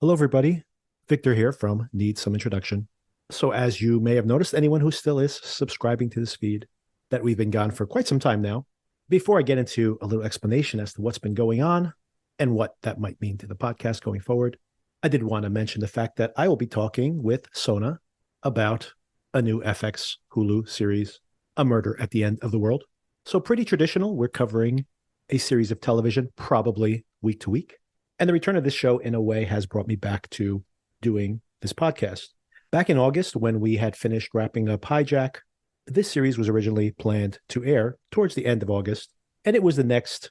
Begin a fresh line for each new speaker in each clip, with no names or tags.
Hello, everybody. Victor here from Need Some Introduction. So, as you may have noticed, anyone who still is subscribing to this feed, that we've been gone for quite some time now. Before I get into a little explanation as to what's been going on and what that might mean to the podcast going forward, I did want to mention the fact that I will be talking with Sona about a new FX Hulu series, A Murder at the End of the World. So, pretty traditional. We're covering a series of television, probably week to week. And the return of this show, in a way, has brought me back to doing this podcast. Back in August, when we had finished wrapping up Hijack, this series was originally planned to air towards the end of August, and it was the next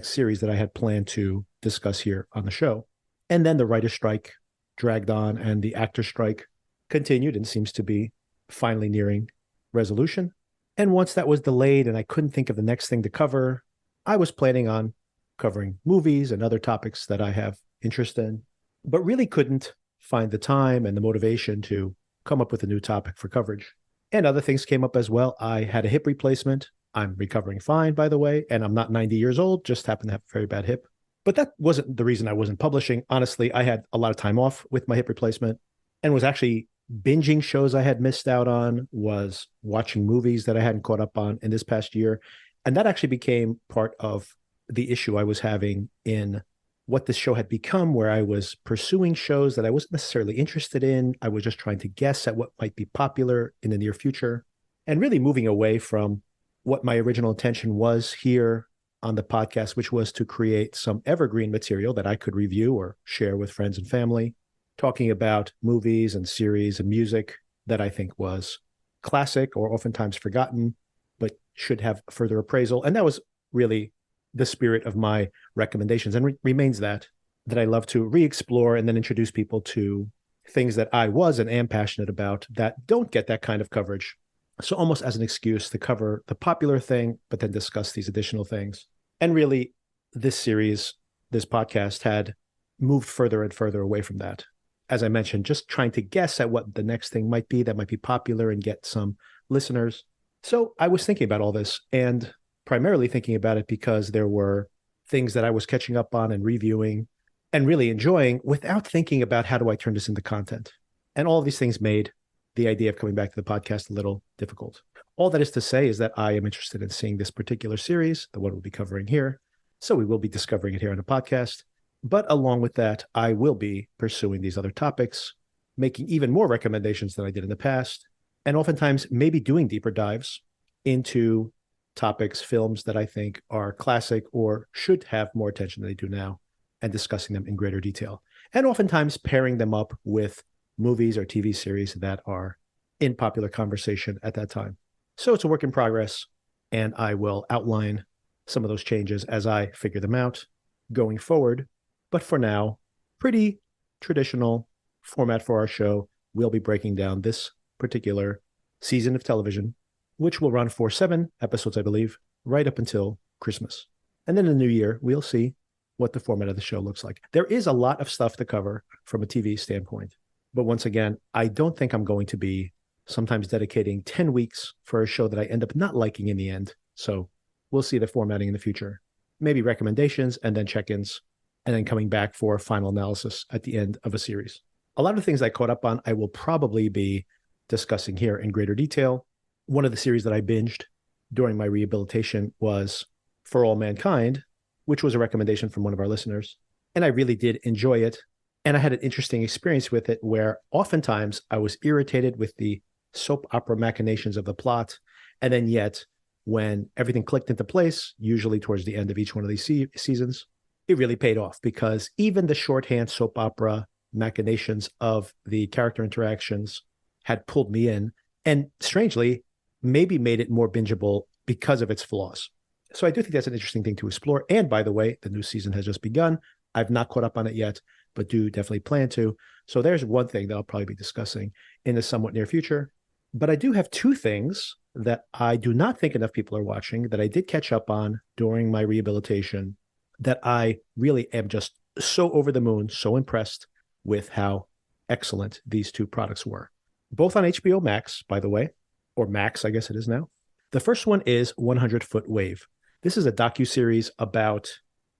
series that I had planned to discuss here on the show. And then the writer's strike dragged on, and the actor strike continued and seems to be finally nearing resolution. And once that was delayed and I couldn't think of the next thing to cover, I was planning on covering movies and other topics that I have interest in, but really couldn't find the time and the motivation to come up with a new topic for coverage. And other things came up as well. I had a hip replacement. I'm recovering fine, by the way, and I'm not 90 years old, just happen to have a very bad hip. But that wasn't the reason I wasn't publishing. Honestly, I had a lot of time off with my hip replacement and was actually binging shows I had missed out on, was watching movies that I hadn't caught up on in this past year. And that actually became part of the issue I was having in what this show had become, where I was pursuing shows that I wasn't necessarily interested in. I was just trying to guess at what might be popular in the near future and really moving away from what my original intention was here on the podcast, which was to create some evergreen material that I could review or share with friends and family, talking about movies and series and music that I think was classic or oftentimes forgotten, but should have further appraisal. And that was really the spirit of my recommendations, and remains that I love to re-explore and then introduce people to things that I was and am passionate about that don't get that kind of coverage. So almost as an excuse to cover the popular thing, but then discuss these additional things. And really, this series, this podcast had moved further and further away from that. As I mentioned, just trying to guess at what the next thing might be that might be popular and get some listeners. So I was thinking about all this, and primarily thinking about it because there were things that I was catching up on and reviewing and really enjoying without thinking about how do I turn this into content. And all of these things made the idea of coming back to the podcast a little difficult. All that is to say is that I am interested in seeing this particular series, the one we'll be covering here. So we will be discovering it here on the podcast. But along with that, I will be pursuing these other topics, making even more recommendations than I did in the past, and oftentimes maybe doing deeper dives into topics, films that I think are classic or should have more attention than they do now, and discussing them in greater detail. And oftentimes pairing them up with movies or TV series that are in popular conversation at that time. So it's a work in progress, and I will outline some of those changes as I figure them out going forward. But for now, pretty traditional format for our show. We'll be breaking down this particular season of television, which will run for 7 episodes, I believe, right up until Christmas. And then in the new year, we'll see what the format of the show looks like. There is a lot of stuff to cover from a TV standpoint. But once again, I don't think I'm going to be sometimes dedicating 10 weeks for a show that I end up not liking in the end. So we'll see the formatting in the future. Maybe recommendations and then check-ins, and then coming back for final analysis at the end of a series. A lot of things I caught up on, I will probably be discussing here in greater detail. One of the series that I binged during my rehabilitation was For All Mankind, which was a recommendation from one of our listeners. And I really did enjoy it. And I had an interesting experience with it where oftentimes I was irritated with the soap opera machinations of the plot. And then yet, when everything clicked into place, usually towards the end of each one of these seasons, it really paid off, because even the shorthand soap opera machinations of the character interactions had pulled me in. And strangely, maybe made it more bingeable because of its flaws. So I do think that's an interesting thing to explore. And by the way, the new season has just begun. I've not caught up on it yet, but do definitely plan to. So there's one thing that I'll probably be discussing in the somewhat near future. But I do have 2 things that I do not think enough people are watching that I did catch up on during my rehabilitation, that I really am just so over the moon, so impressed with how excellent these 2 products were. Both on HBO Max, by the way, or Max, I guess it is now. The first one is 100-Foot Wave. This is a docuseries about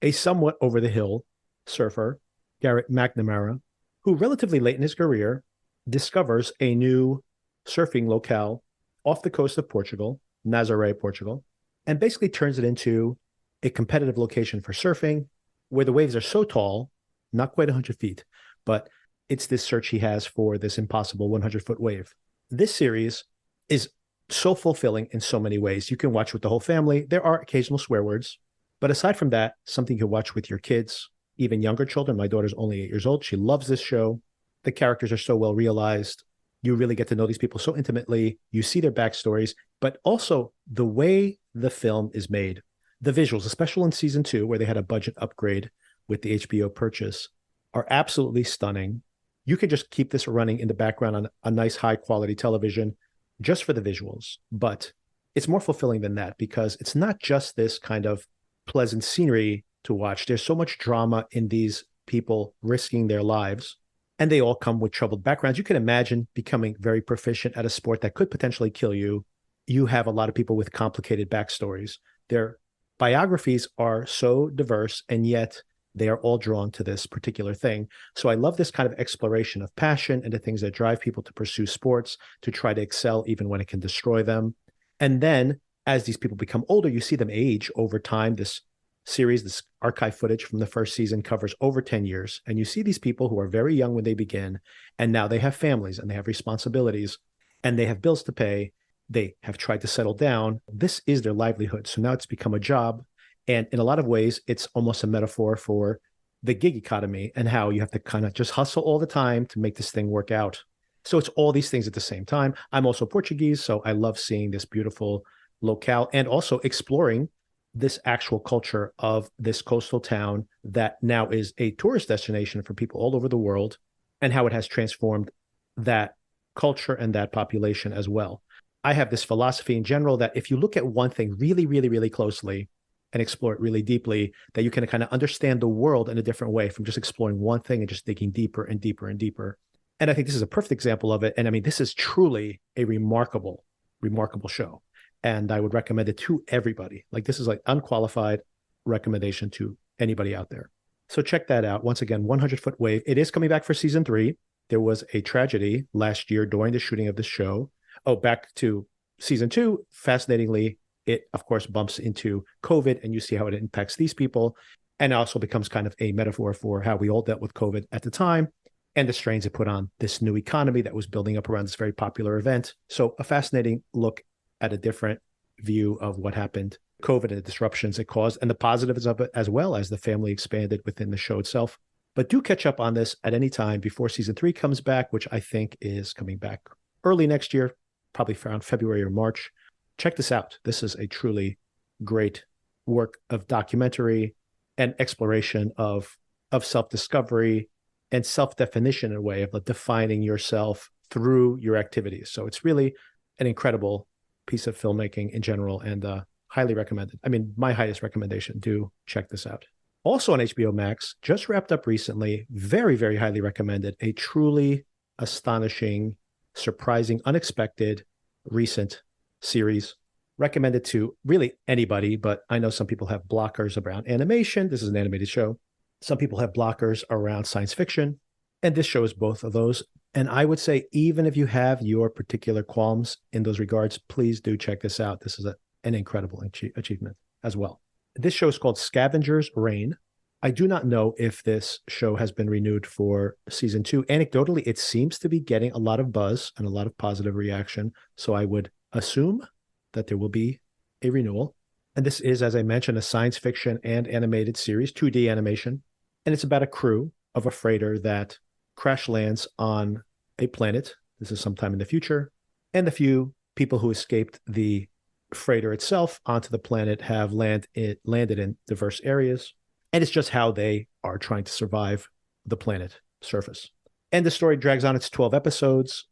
a somewhat over-the-hill surfer, Garrett McNamara, who relatively late in his career discovers a new surfing locale off the coast of Portugal, Nazaré, Portugal, and basically turns it into a competitive location for surfing where the waves are so tall, not quite 100 feet, but it's this search he has for this impossible 100-foot wave. This series is so fulfilling in so many ways. You can watch with the whole family. There are occasional swear words, but aside from that, something you can watch with your kids, even younger children. My daughter's only 8 years old. She loves this show. The characters are so well realized. You really get to know these people so intimately. You see their backstories, but also the way the film is made. The visuals, especially in season 2, where they had a budget upgrade with the HBO purchase, are absolutely stunning. You can just keep this running in the background on a nice high quality television just for the visuals. But it's more fulfilling than that because it's not just this kind of pleasant scenery to watch. There's so much drama in these people risking their lives, and they all come with troubled backgrounds. You can imagine becoming very proficient at a sport that could potentially kill you. You have a lot of people with complicated backstories. Their biographies are so diverse, and yet they are all drawn to this particular thing. So I love this kind of exploration of passion and the things that drive people to pursue sports, to try to excel even when it can destroy them. And then as these people become older, you see them age over time. This series, this archive footage from the first season covers over 10 years. And you see these people who are very young when they begin, and now they have families and they have responsibilities and they have bills to pay. They have tried to settle down. This is their livelihood. So now it's become a job. And in a lot of ways, it's almost a metaphor for the gig economy and how you have to kind of just hustle all the time to make this thing work out. So it's all these things at the same time. I'm also Portuguese, so I love seeing this beautiful locale and also exploring this actual culture of this coastal town that now is a tourist destination for people all over the world, and how it has transformed that culture and that population as well. I have this philosophy in general that if you look at one thing really, really, really closely and explore it really deeply, that you can kind of understand the world in a different way from just exploring one thing and just digging deeper and deeper and deeper. And I think this is a perfect example of it. And I mean, this is truly a remarkable, remarkable show. And I would recommend it to everybody. Like, this is like unqualified recommendation to anybody out there. So check that out. Once again, 100-Foot Wave. It is coming back for season 3. There was a tragedy last year during the shooting of this show. Oh, back to season 2. Fascinatingly, it, of course, bumps into COVID, and you see how it impacts these people. And also becomes kind of a metaphor for how we all dealt with COVID at the time and the strains it put on this new economy that was building up around this very popular event. So a fascinating look at a different view of what happened, COVID and the disruptions it caused, and the positives of it, as well as the family expanded within the show itself. But do catch up on this at any time before season 3 comes back, which I think is coming back early next year, probably around February or March. Check this out. This is a truly great work of documentary and exploration of self-discovery and self-definition in a way of like defining yourself through your activities. So it's really an incredible piece of filmmaking in general, and highly recommended. I mean, my highest recommendation, do check this out. Also on HBO Max, just wrapped up recently, very, very highly recommended, a truly astonishing, surprising, unexpected, recent series. Recommended to really anybody, but I know some people have blockers around animation. This is an animated show. Some people have blockers around science fiction, and this show is both of those. And I would say, even if you have your particular qualms in those regards, please do check this out. This is an incredible achievement as well. This show is called Scavengers Reign. I do not know if this show has been renewed for season 2. Anecdotally, it seems to be getting a lot of buzz and a lot of positive reaction. So I would assume that there will be a renewal. And this is, as I mentioned, a science fiction and animated series, 2D animation. And it's about a crew of a freighter that crash lands on a planet. This is sometime in the future. And the few people who escaped the freighter itself onto the planet have landed in diverse areas. And it's just how they are trying to survive the planet surface. And the story drags on. It's 12 episodes.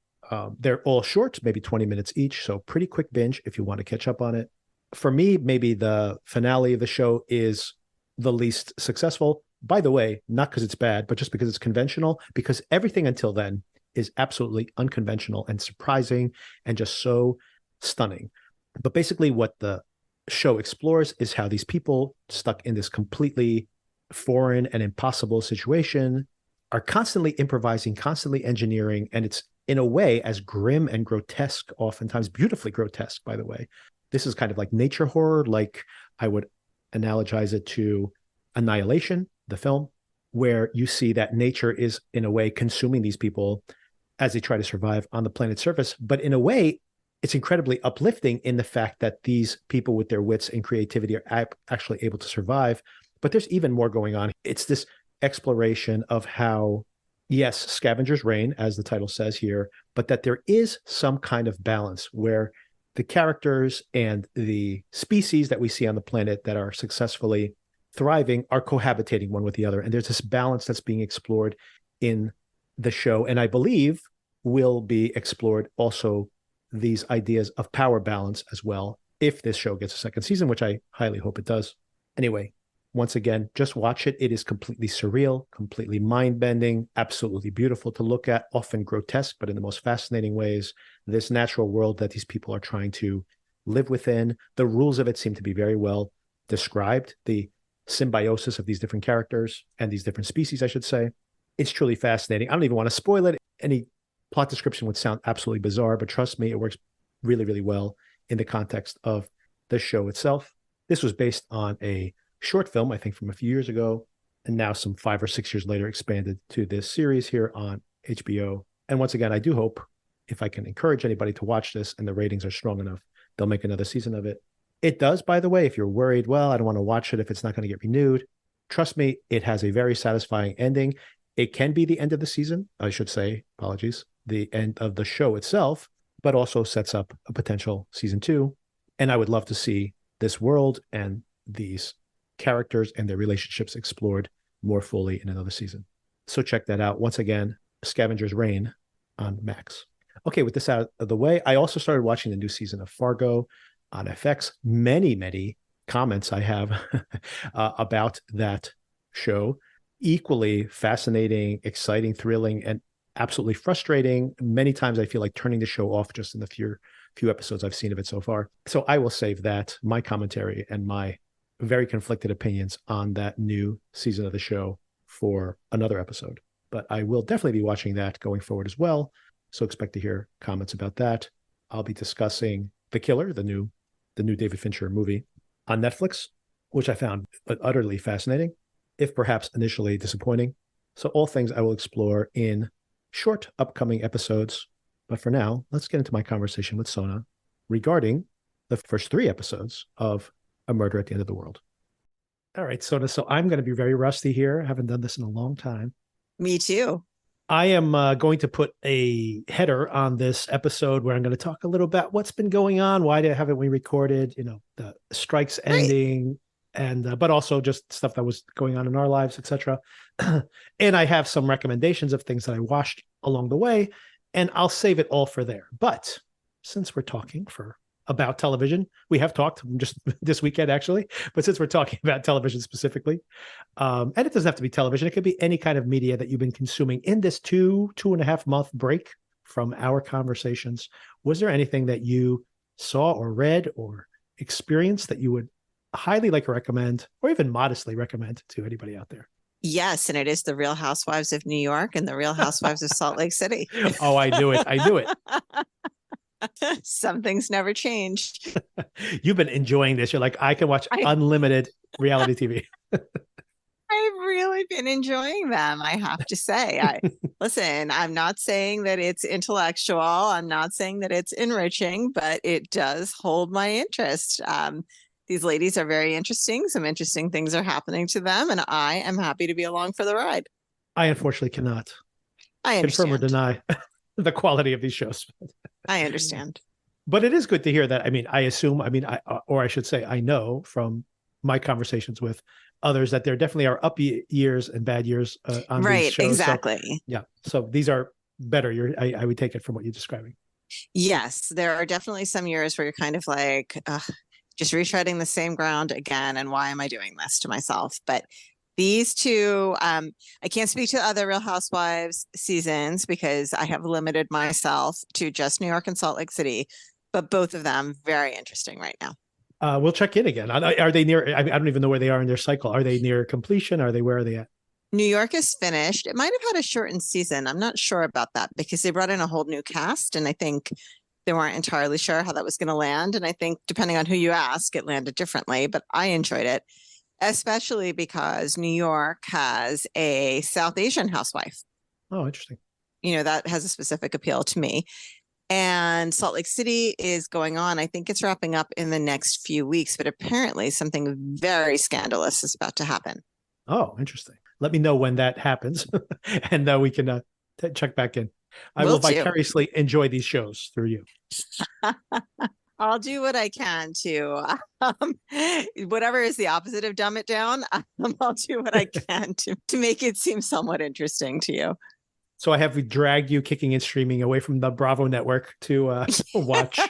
They're all short, maybe 20 minutes each. So pretty quick binge if you want to catch up on it. For me, maybe the finale of the show is the least successful. By the way, not because it's bad, but just because it's conventional, because everything until then is absolutely unconventional and surprising and just so stunning. But basically what the show explores is how these people stuck in this completely foreign and impossible situation are constantly improvising, constantly engineering, and it's in a way as grim and grotesque, oftentimes beautifully grotesque, by the way. This is kind of like nature horror, like I would analogize it to Annihilation, the film, where you see that nature is in a way consuming these people as they try to survive on the planet's surface. But in a way, it's incredibly uplifting in the fact that these people with their wits and creativity are actually able to survive. But there's even more going on. It's this exploration of how, yes, scavengers reign, as the title says here, but that there is some kind of balance where the characters and the species that we see on the planet that are successfully thriving are cohabitating one with the other. And there's this balance that's being explored in the show. And I believe will be explored also these ideas of power balance as well, if this show gets a second season, which I highly hope it does. Anyway, once again, just watch it. It is completely surreal, completely mind-bending, absolutely beautiful to look at, often grotesque, but in the most fascinating ways. This natural world that these people are trying to live within, the rules of it seem to be very well described, the symbiosis of these different characters and these different species, I should say. It's truly fascinating. I don't even want to spoil it. Any plot description would sound absolutely bizarre, but trust me, it works really, really well in the context of the show itself. This was based on a short film, I think from a few years ago, and now some 5 or 6 years later expanded to this series here on HBO. And once again, I do hope, if I can encourage anybody to watch this and the ratings are strong enough, they'll make another season of it. It does, by the way, if you're worried, well, I don't want to watch it if it's not going to get renewed. Trust me, it has a very satisfying ending. It can be the end of the season, I should say, apologies, the end of the show itself, but also sets up a potential season 2. And I would love to see this world and these characters and their relationships explored more fully in another season. So check that out. Once again, Scavengers Reign on Max. Okay, with this out of the way, I also started watching the new season of Fargo on FX. Many comments I have about that show. Equally fascinating, exciting, thrilling, and absolutely frustrating. Many times I feel like turning the show off just in the few episodes I've seen of it so far. So I will save that, my commentary and my very conflicted opinions on that new season of the show for another episode. But I will definitely be watching that going forward as well. So expect to hear comments about that. I'll be discussing The Killer, the new David Fincher movie on Netflix, which I found utterly fascinating, if perhaps initially disappointing. So all things I will explore in short upcoming episodes. But for now, let's get into my conversation with Sona regarding the first 3 episodes of A Murder at the End of the World. All right, Sona. So I'm going to be very rusty here. I haven't done this in a long time.
Me too.
I am going to put a header on this episode where I'm going to talk a little about what's been going on. Why haven't we recorded, the strikes ending, and but also just stuff that was going on in our lives, etc. And I have some recommendations of things that I watched along the way, and I'll save it all for there. But since we're talking about television, we have talked just this weekend actually, but since we're talking about television specifically, and it doesn't have to be television, it could be any kind of media that you've been consuming in this 2.5 month break from our conversations. Was there anything that you saw or read or experienced that you would highly like to recommend, or even modestly recommend to anybody out there?
Yes, and it is The Real Housewives of New York and The Real Housewives of Salt Lake City.
Oh, I knew it.
Some things never changed.
You've been enjoying this. You're like, I can watch unlimited reality TV.
I've really been enjoying them, I have to say. Listen, I'm not saying that it's intellectual. I'm not saying that it's enriching, but it does hold my interest. These ladies are very interesting. Some interesting things are happening to them, and I am happy to be along for the ride.
I unfortunately cannot confirm or deny the quality of these shows.
I understand.
But it is good to hear that. I should say, I know from my conversations with others that there definitely are up years and bad years on these shows.
Exactly.
So these are better. I would take it from what you're describing.
Yes, there are definitely some years where you're kind of like, just retreading the same ground again. And why am I doing this to myself? But these 2, I can't speak to other Real Housewives seasons because I have limited myself to just New York and Salt Lake City, but both of them very interesting right now.
We'll check in again. Are they near? I don't even know where they are in their cycle. Are they near completion? Where are they at?
New York is finished. It might have had a shortened season. I'm not sure about that because they brought in a whole new cast, and I think they weren't entirely sure how that was going to land. And I think depending on who you ask, it landed differently, but I enjoyed it, especially because New York has a South Asian housewife.
Oh, interesting.
That has a specific appeal to me. And Salt Lake City is going on. I think it's wrapping up in the next few weeks, but apparently something very scandalous is about to happen.
Oh, interesting. Let me know when that happens, and we can check back in. I
Will
will
do.
vicariously enjoy these shows through you.
I'll do what I can to, whatever is the opposite of dumb it down. I'll do what I can to make it seem somewhat interesting to you.
So I have dragged you kicking and streaming away from the Bravo network to watch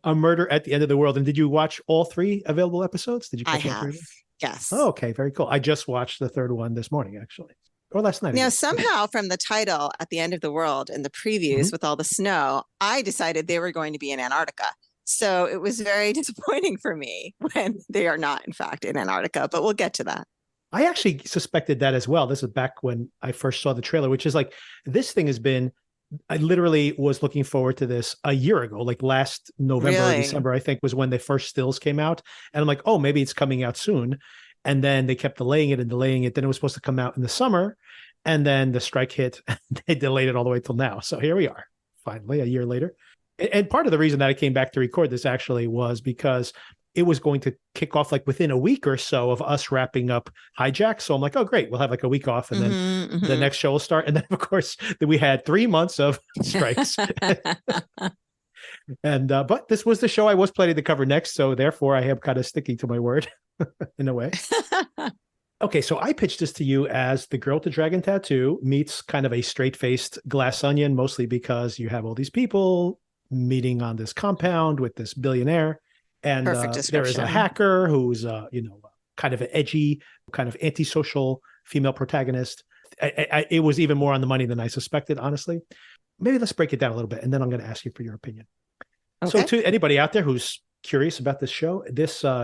A Murder at the End of the World. And did you watch all 3 available episodes? Did you
I
catch all 3
have.
of them?
Yes.
Oh, okay. Very cool. I just watched the 3rd one this morning, actually. Or last night.
Now, somehow from the title At the End of the World and the previews with all the snow, I decided they were going to be in Antarctica. So it was very disappointing for me when they are not, in fact, in Antarctica, but we'll get to that.
I actually suspected that as well. This is back when I first saw the trailer, which is like, this thing has been, I literally was looking forward to this a year ago, like last November or December, I think was when the first stills came out. And I'm like, oh, maybe it's coming out soon. And then they kept delaying it and delaying it. Then it was supposed to come out in the summer. And then the strike hit. They delayed it all the way till now. So here we are, finally, a year later. And part of the reason that I came back to record this actually was because it was going to kick off like within a week or so of us wrapping up Hijack. So I'm like, oh, great. We'll have like a week off and then the next show will start. And then, of course, we had 3 months of strikes. And but this was the show I was planning to cover next. So therefore, I am kind of sticking to my word in a way. Okay, so I pitched this to you as the Girl with the Dragon Tattoo meets kind of a straight-faced Glass Onion, mostly because you have all these people meeting on this compound with this billionaire. And there is a hacker who's, kind of an edgy, kind of antisocial female protagonist. It was even more on the money than I suspected, honestly. Maybe let's break it down a little bit, and then I'm going to ask you for your opinion. Okay. So to anybody out there who's curious about this show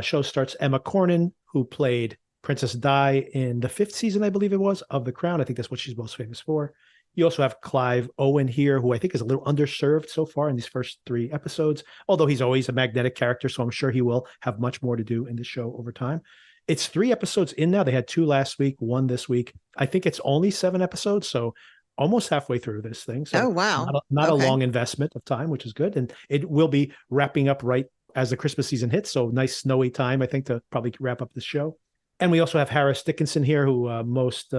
show starts Emma Corrin, who played Princess Di in the 5th season, I believe it was, of The Crown. I think that's what she's most famous for. You also have Clive Owen here, who I think is a little underserved so far in these first 3 episodes, although he's always a magnetic character, so I'm sure he will have much more to do in the show over time. It's 3 episodes in now. They had 2 last week, 1 this week. I think it's only 7 episodes, so almost halfway through this thing. So
oh, wow.
Not a long investment of time, which is good. And it will be wrapping up right as the Christmas season hits. So nice snowy time, I think, to probably wrap up the show. And we also have Harris Dickinson here, who most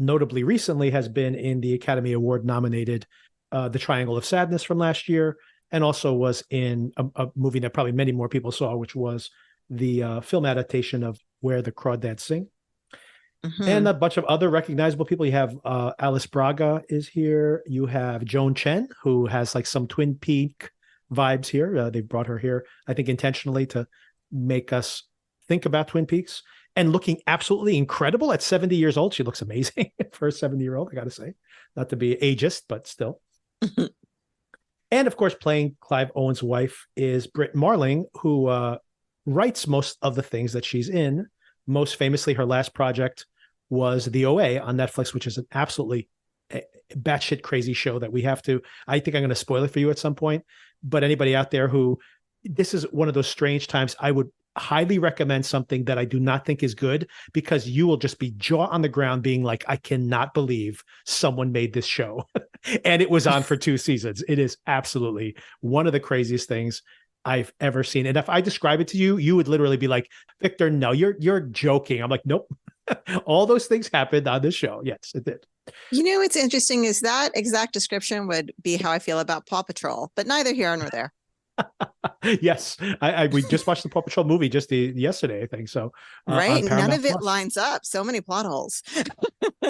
notably recently has been in the Academy Award nominated The Triangle of Sadness from last year, and also was in a movie that probably many more people saw, which was the film adaptation of Where the Crawdads Sing. And a bunch of other recognizable people. You have Alice Braga is here. You have Joan Chen, who has like some Twin Peak vibes here. They brought her here, I think, intentionally to make us think about Twin Peaks. And looking absolutely incredible at 70 years old. She looks amazing for a 70-year-old, I got to say. Not to be ageist, but still. And, of course, playing Clive Owen's wife is Britt Marling, who writes most of the things that she's in. Most famously, her last project was The OA on Netflix, which is an absolutely batshit crazy show that we have to, I think I'm going to spoil it for you at some point. But anybody out there who, this is one of those strange times, I would highly recommend something that I do not think is good, because you will just be jaw on the ground being like, I cannot believe someone made this show. And it was on for 2 seasons. It is absolutely one of the craziest things I've ever seen. And if I describe it to you, you would literally be like, Victor, no, you're joking. I'm like, nope. All those things happened on this show. Yes, it did.
What's interesting is that exact description would be how I feel about Paw Patrol, but neither here nor there.
Yes, we just watched the Paw Patrol movie just yesterday, I think. So
right, none of it lines up. So many plot holes.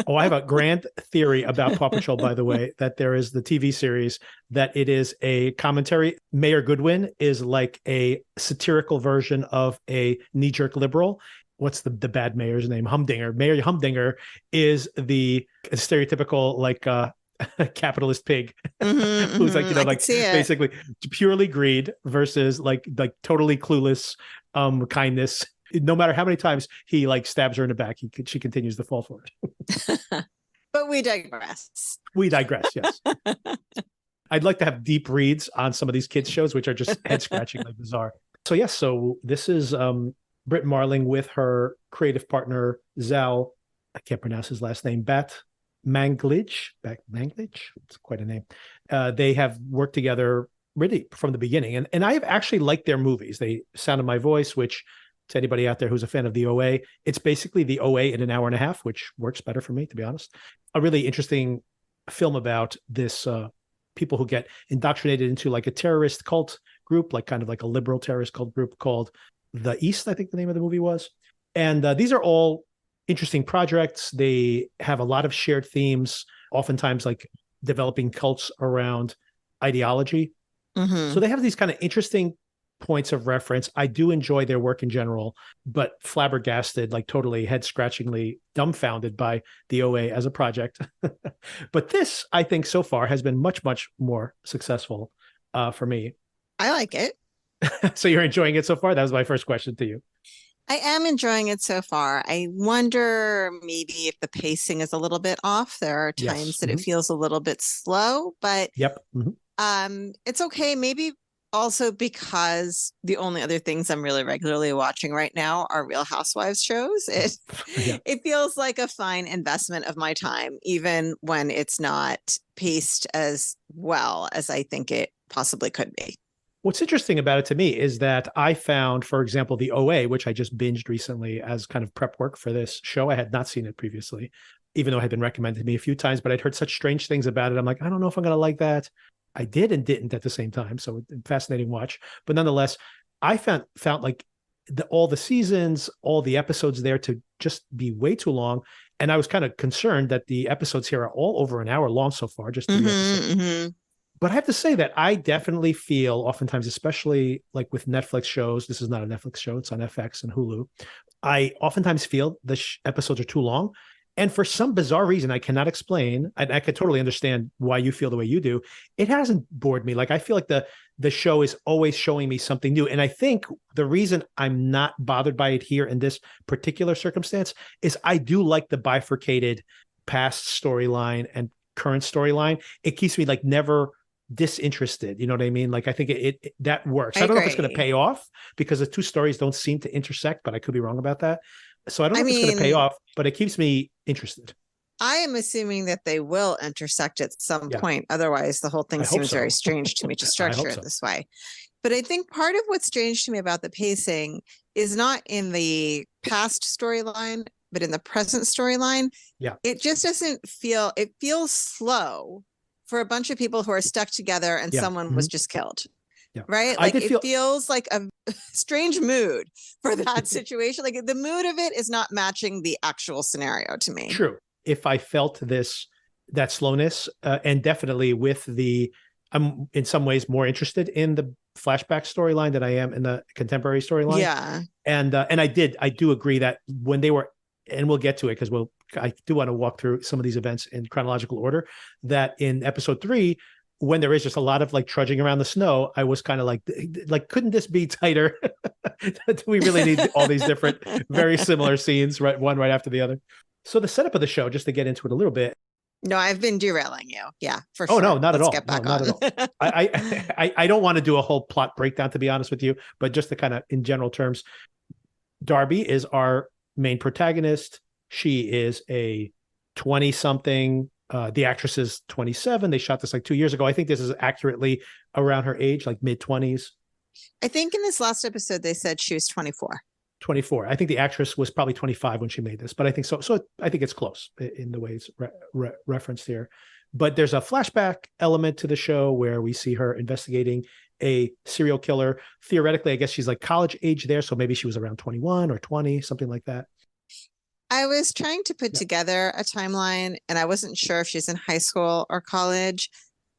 Oh, I have a grand theory about Paw Patrol, by the way, that there is the TV series, that it is a commentary. Mayor Goodwin is like a satirical version of a knee-jerk liberal. What's the bad mayor's name? Humdinger. Mayor Humdinger is the stereotypical like capitalist pig who's like, like basically purely greed versus like totally clueless kindness No matter how many times he like stabs her in the back, she continues to fall for it.
But we digress.
We digress, yes. I'd like to have deep reads on some of these kids shows, which are just head scratching, like bizarre. So yes, so this is Britt Marling with her creative partner Zal. I can't pronounce his last name. Manglage. It's quite a name. They have worked together really from the beginning, and I've actually liked their movies. They Sound of My Voice, which to anybody out there who's a fan of the OA, it's basically the OA in an hour and a half, which works better for me, to be honest. A really interesting film about this. People who get indoctrinated into like a terrorist cult group, like kind of like a liberal terrorist cult group called The East, I think the name of the movie was. And these are all interesting projects. They have a lot of shared themes, oftentimes like developing cults around ideology.
Mm-hmm.
So they have these kind of interesting points of reference. I do enjoy their work in general, but flabbergasted, like totally head scratchingly dumbfounded by the OA as a project. But this, I think so far has been much, much more successful for me.
I like it.
So you're enjoying it so far? That was my first question to you.
I am enjoying it so far. I wonder maybe if the pacing is a little bit off. There are times that it feels a little bit slow, but
yep.
It's okay. Maybe also because the only other things I'm really regularly watching right now are Real Housewives shows. It feels like a fine investment of my time, even when it's not paced as well as I think it possibly could be.
What's interesting about it to me is that I found, for example, the OA, which I just binged recently as kind of prep work for this show. I had not seen it previously, even though it had been recommended to me a few times, but I'd heard such strange things about it. I'm like, I don't know if I'm going to like that. I did and didn't at the same time. So fascinating watch. But nonetheless, I found like all the seasons, all the episodes there to just be way too long. And I was kind of concerned that the episodes here are all over an hour long so far, just 3 episodes. But I have to say that I definitely feel oftentimes, especially like with Netflix shows, this is not a Netflix show, it's on FX and Hulu. I oftentimes feel the episodes are too long. And for some bizarre reason, I cannot explain, and I could totally understand why you feel the way you do. It hasn't bored me. Like I feel like the show is always showing me something new. And I think the reason I'm not bothered by it here in this particular circumstance is I do like the bifurcated past storyline and current storyline. It keeps me like never disinterested. You know what I mean? Like I think it that works. I don't know if it's going to pay off because the two stories don't seem to intersect, but I could be wrong about that. So I don't know if it's going to pay off, but it keeps me interested.
I am assuming that they will intersect at some point. Otherwise, the whole thing seems very strange to me to structure it this way. But I think part of what's strange to me about the pacing is not in the past storyline, but in the present storyline.
Yeah.
It just doesn't feel, it feels slow for a bunch of people who are stuck together and someone was just killed.
Yeah.
Right? Like it feels like a strange mood for that situation. Like the mood of it is not matching the actual scenario to me.
True. If I felt that slowness, and definitely I'm in some ways more interested in the flashback storyline than I am in the contemporary storyline.
Yeah.
And I do agree that when they were, and we'll get to it because I do want to walk through some of these events in chronological order, that in episode 3, when there is just a lot of like trudging around the snow, I was kind of like, couldn't this be tighter? Do we really need all these different, very similar scenes, right? One right after the other. So the setup of the show, just to get into it a little bit.
No, I've been derailing you. Yeah, for sure.
Oh, no, not at all.
Get back
no,
on.
Not at all. I don't want to do a whole plot breakdown, to be honest with you, but just to kind of in general terms, Darby is our main protagonist. She is a 20-something. The actress is 27. They shot this like 2 years ago. I think this is accurately around her age, like mid-20s.
I think in this last episode, they said she was 24.
24. I think the actress was probably 25 when she made this, but I think so. So I think it's close in the way it's referenced here. But there's a flashback element to the show where we see her investigating a serial killer. Theoretically, I guess she's like college age there. So maybe she was around 21 or 20, something like that.
I was trying to put together a timeline and I wasn't sure if she's in high school or college.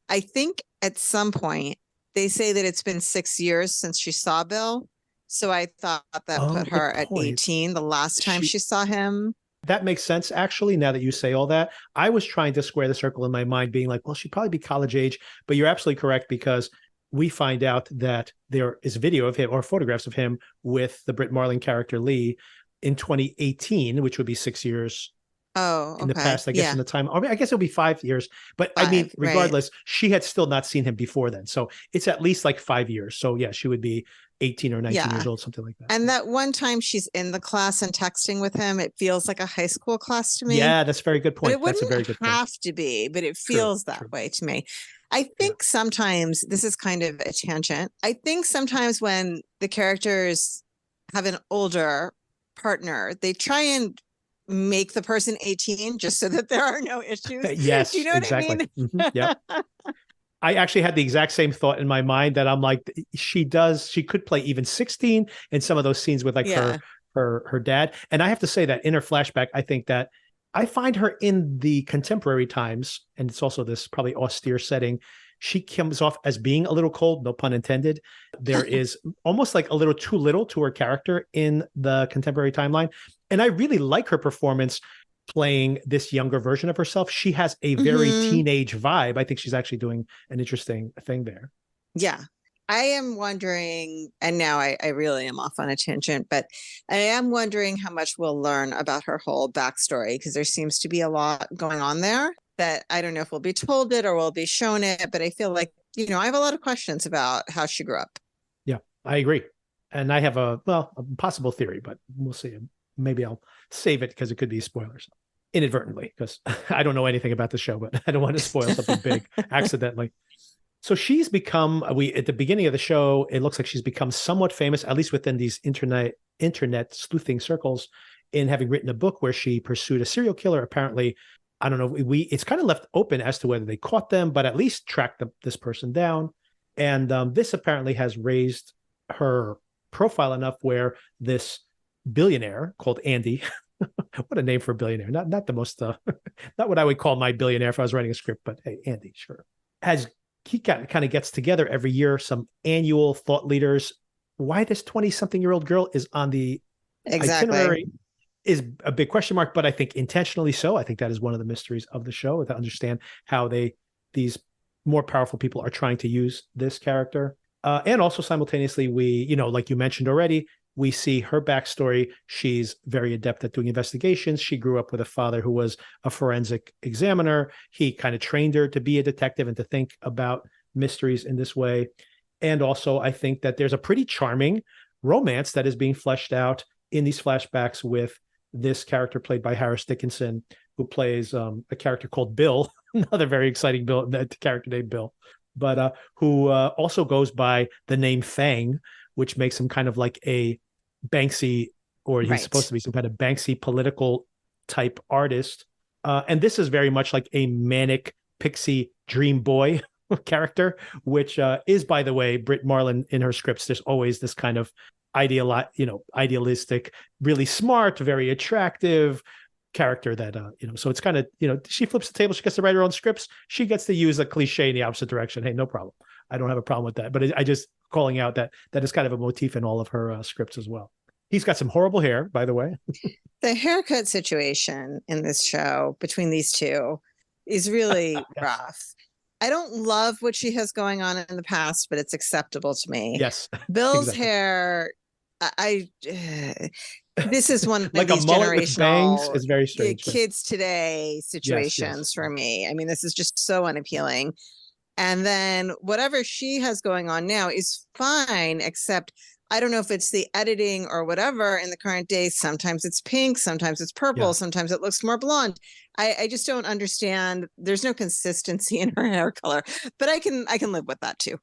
I think at some point they say that it's been 6 years since she saw Bill. So I thought that put her at 18 the last time she saw him.
That makes sense, actually, now that you say all that. I was trying to square the circle in my mind being like, well, she'd probably be college age, but you're absolutely correct because we find out that there is video of him or photographs of him with the Brit Marling character Lee in 2018, which would be 6 years
Oh,
in the
okay.
past, I guess,
Yeah.
in the time. I mean, I guess it'll be 5 years. But I mean,
5, right.
regardless, she had still not seen him before then. So it's at least like 5 years. So yeah, she would be 18 or 19
Yeah.
years old, something like that.
And that one time she's in the class and texting with him, it feels like a high school class to me.
Yeah, that's a very good
But
point.
it
That's a
wouldn't
very good point.
have to be, but it
True,
feels that
true.
way to me. I
Yeah.
think sometimes this is kind of a tangent. I think sometimes when the characters have an older partner, they try and make the person 18 just so that there are no issues. Do you
Yes,
know what I
exactly.
mean?
Yep. I actually had the exact same thought in my mind that I'm like, she could play even 16 in some of those scenes with like
Yeah.
her dad. And I have to say that in her flashback, I think that I find her in the contemporary times, and it's also this probably austere setting, she comes off as being a little cold, no pun intended. There is almost like a little too little to her character in the contemporary timeline. And I really like her performance playing this younger version of herself. She has a very
Mhm.
teenage vibe. I think she's actually doing an interesting thing there.
Yeah. I am wondering, and now I really am off on a tangent, but I am wondering how much we'll learn about her whole backstory because there seems to be a lot going on there that I don't know if we'll be told it or we'll be shown it, but I feel like, I have a lot of questions about how she grew up.
Yeah, I agree. And I have a possible theory, but we'll see. Maybe I'll save it because it could be spoilers inadvertently because I don't know anything about the show, but I don't want to spoil something big accidentally. So she's become, we at the beginning of the show, it looks like she's become somewhat famous, at least within these internet sleuthing circles, in having written a book where she pursued a serial killer. Apparently, I don't know, it's kind of left open as to whether they caught them, but at least tracked this person down. And this apparently has raised her profile enough where this billionaire called Andy, what a name for a billionaire, not the most, not what I would call my billionaire if I was writing a script, but hey, Andy, sure, he kind of gets together every year, some annual thought leaders. Why this 20-something-year-old girl is on the
Exactly.
itinerary is a big question mark, but I think intentionally so. I think that is one of the mysteries of the show, to understand how these more powerful people are trying to use this character. And also simultaneously, we, like you mentioned already, we see her backstory. She's very adept at doing investigations. She grew up with a father who was a forensic examiner. He kind of trained her to be a detective and to think about mysteries in this way. And also, I think that there's a pretty charming romance that is being fleshed out in these flashbacks with this character played by Harris Dickinson, who plays a character called Bill, another very exciting character named Bill, but who also goes by the name Fang, which makes him kind of like a Banksy, or he's supposed
Right.
to be some kind of Banksy political type artist. And this is very much like a manic pixie dream boy character, which is, by the way, Brit Marlin in her scripts. There's always this kind of idealistic, really smart, very attractive character that so it's kind of, she flips the table, she gets to write her own scripts, she gets to use a cliche in the opposite direction. Hey, no problem, I don't have a problem with that, but I just calling out that is kind of a motif in all of her scripts as well. He's got some horrible hair, by the way.
The haircut situation in this show between these two is really
Yes.
rough. I don't love what she has going on in the past, but it's acceptable to me.
Yes.
Bill's
Exactly.
hair, this is one
Like
of
a
these
mullet with bangs
generational
is very strange.
kids today
Yes.
situations for me. I mean, this is just so unappealing. And then whatever she has going on now is fine, except I don't know if it's the editing or whatever in the current day. Sometimes it's pink, sometimes it's purple,
Yeah.
sometimes it looks more blonde. I just don't understand. There's no consistency in her hair color, but I can live with that too.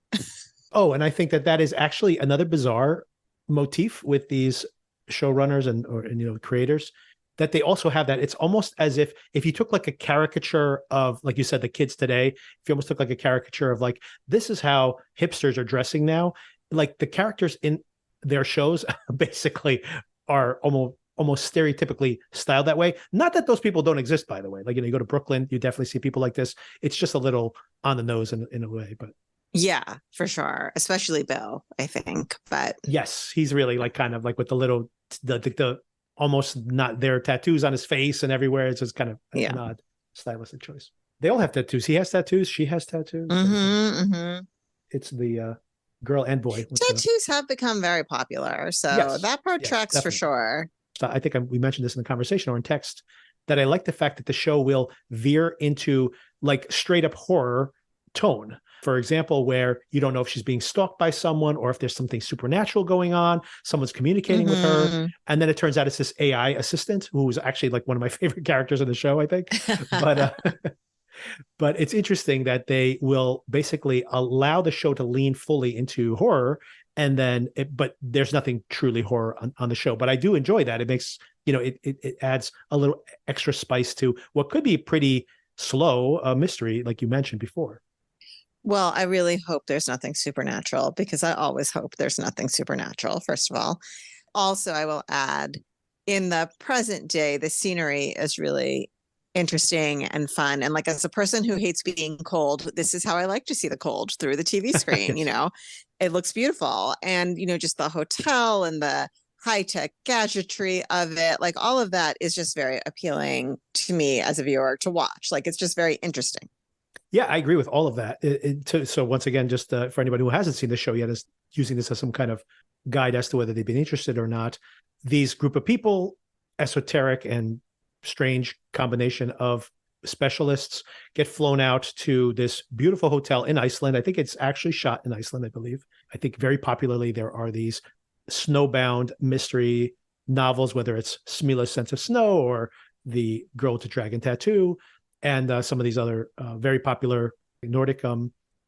Oh, and I think that is actually another bizarre motif with these showrunners and creators, that they also have that. It's almost as if you took like a caricature of, like you said, the kids today, if you almost took like a caricature of like, this is how hipsters are dressing now, like the characters in their shows basically are almost stereotypically styled that way. Not that those people don't exist, by the way. Like, you go to Brooklyn, you definitely see people like this. It's just a little on the nose in a way, but
Yeah, for sure. Especially Bill, I think. But
yes, he's really like kind of like with the almost not there tattoos on his face and everywhere. It's just kind of an odd stylistic choice. They all have tattoos. He has tattoos. She has tattoos.
mm-hmm.
it's the girl and boy with the
Tattoos have become very popular, so
yes,
that part
yes,
tracks for
definitely.
sure.
So I think we mentioned this in the conversation or in text that I like the fact that the show will veer into like straight up horror tone. For example, where you don't know if she's being stalked by someone or if there's something supernatural going on, someone's communicating with her.
Hmm.
And then it turns out it's this AI assistant who was actually like one of my favorite characters in the show, I think. But but it's interesting that they will basically allow the show to lean fully into horror and then but there's nothing truly horror on the show, but I do enjoy that. It makes it adds a little extra spice to what could be pretty slow mystery like you mentioned before.
Well, I really hope there's nothing supernatural because I always hope there's nothing supernatural, first of all. Also, I will add in the present day, the scenery is really interesting and fun. And like as a person who hates being cold, this is how I like to see the cold through the TV screen,
Yes.
it looks beautiful. And, just the hotel and the high-tech gadgetry of it, like all of that is just very appealing to me as a viewer to watch. Like it's just very interesting.
Yeah, I agree with all of that. So once again, just for anybody who hasn't seen the show yet, is using this as some kind of guide as to whether they've been interested or not. These group of people, esoteric and strange combination of specialists, get flown out to this beautiful hotel in Iceland. I think it's actually shot in Iceland, I believe. I think very popularly there are these snowbound mystery novels, whether it's Smila's Sense of Snow or The Girl with the Dragon Tattoo, and some of these other very popular Nordic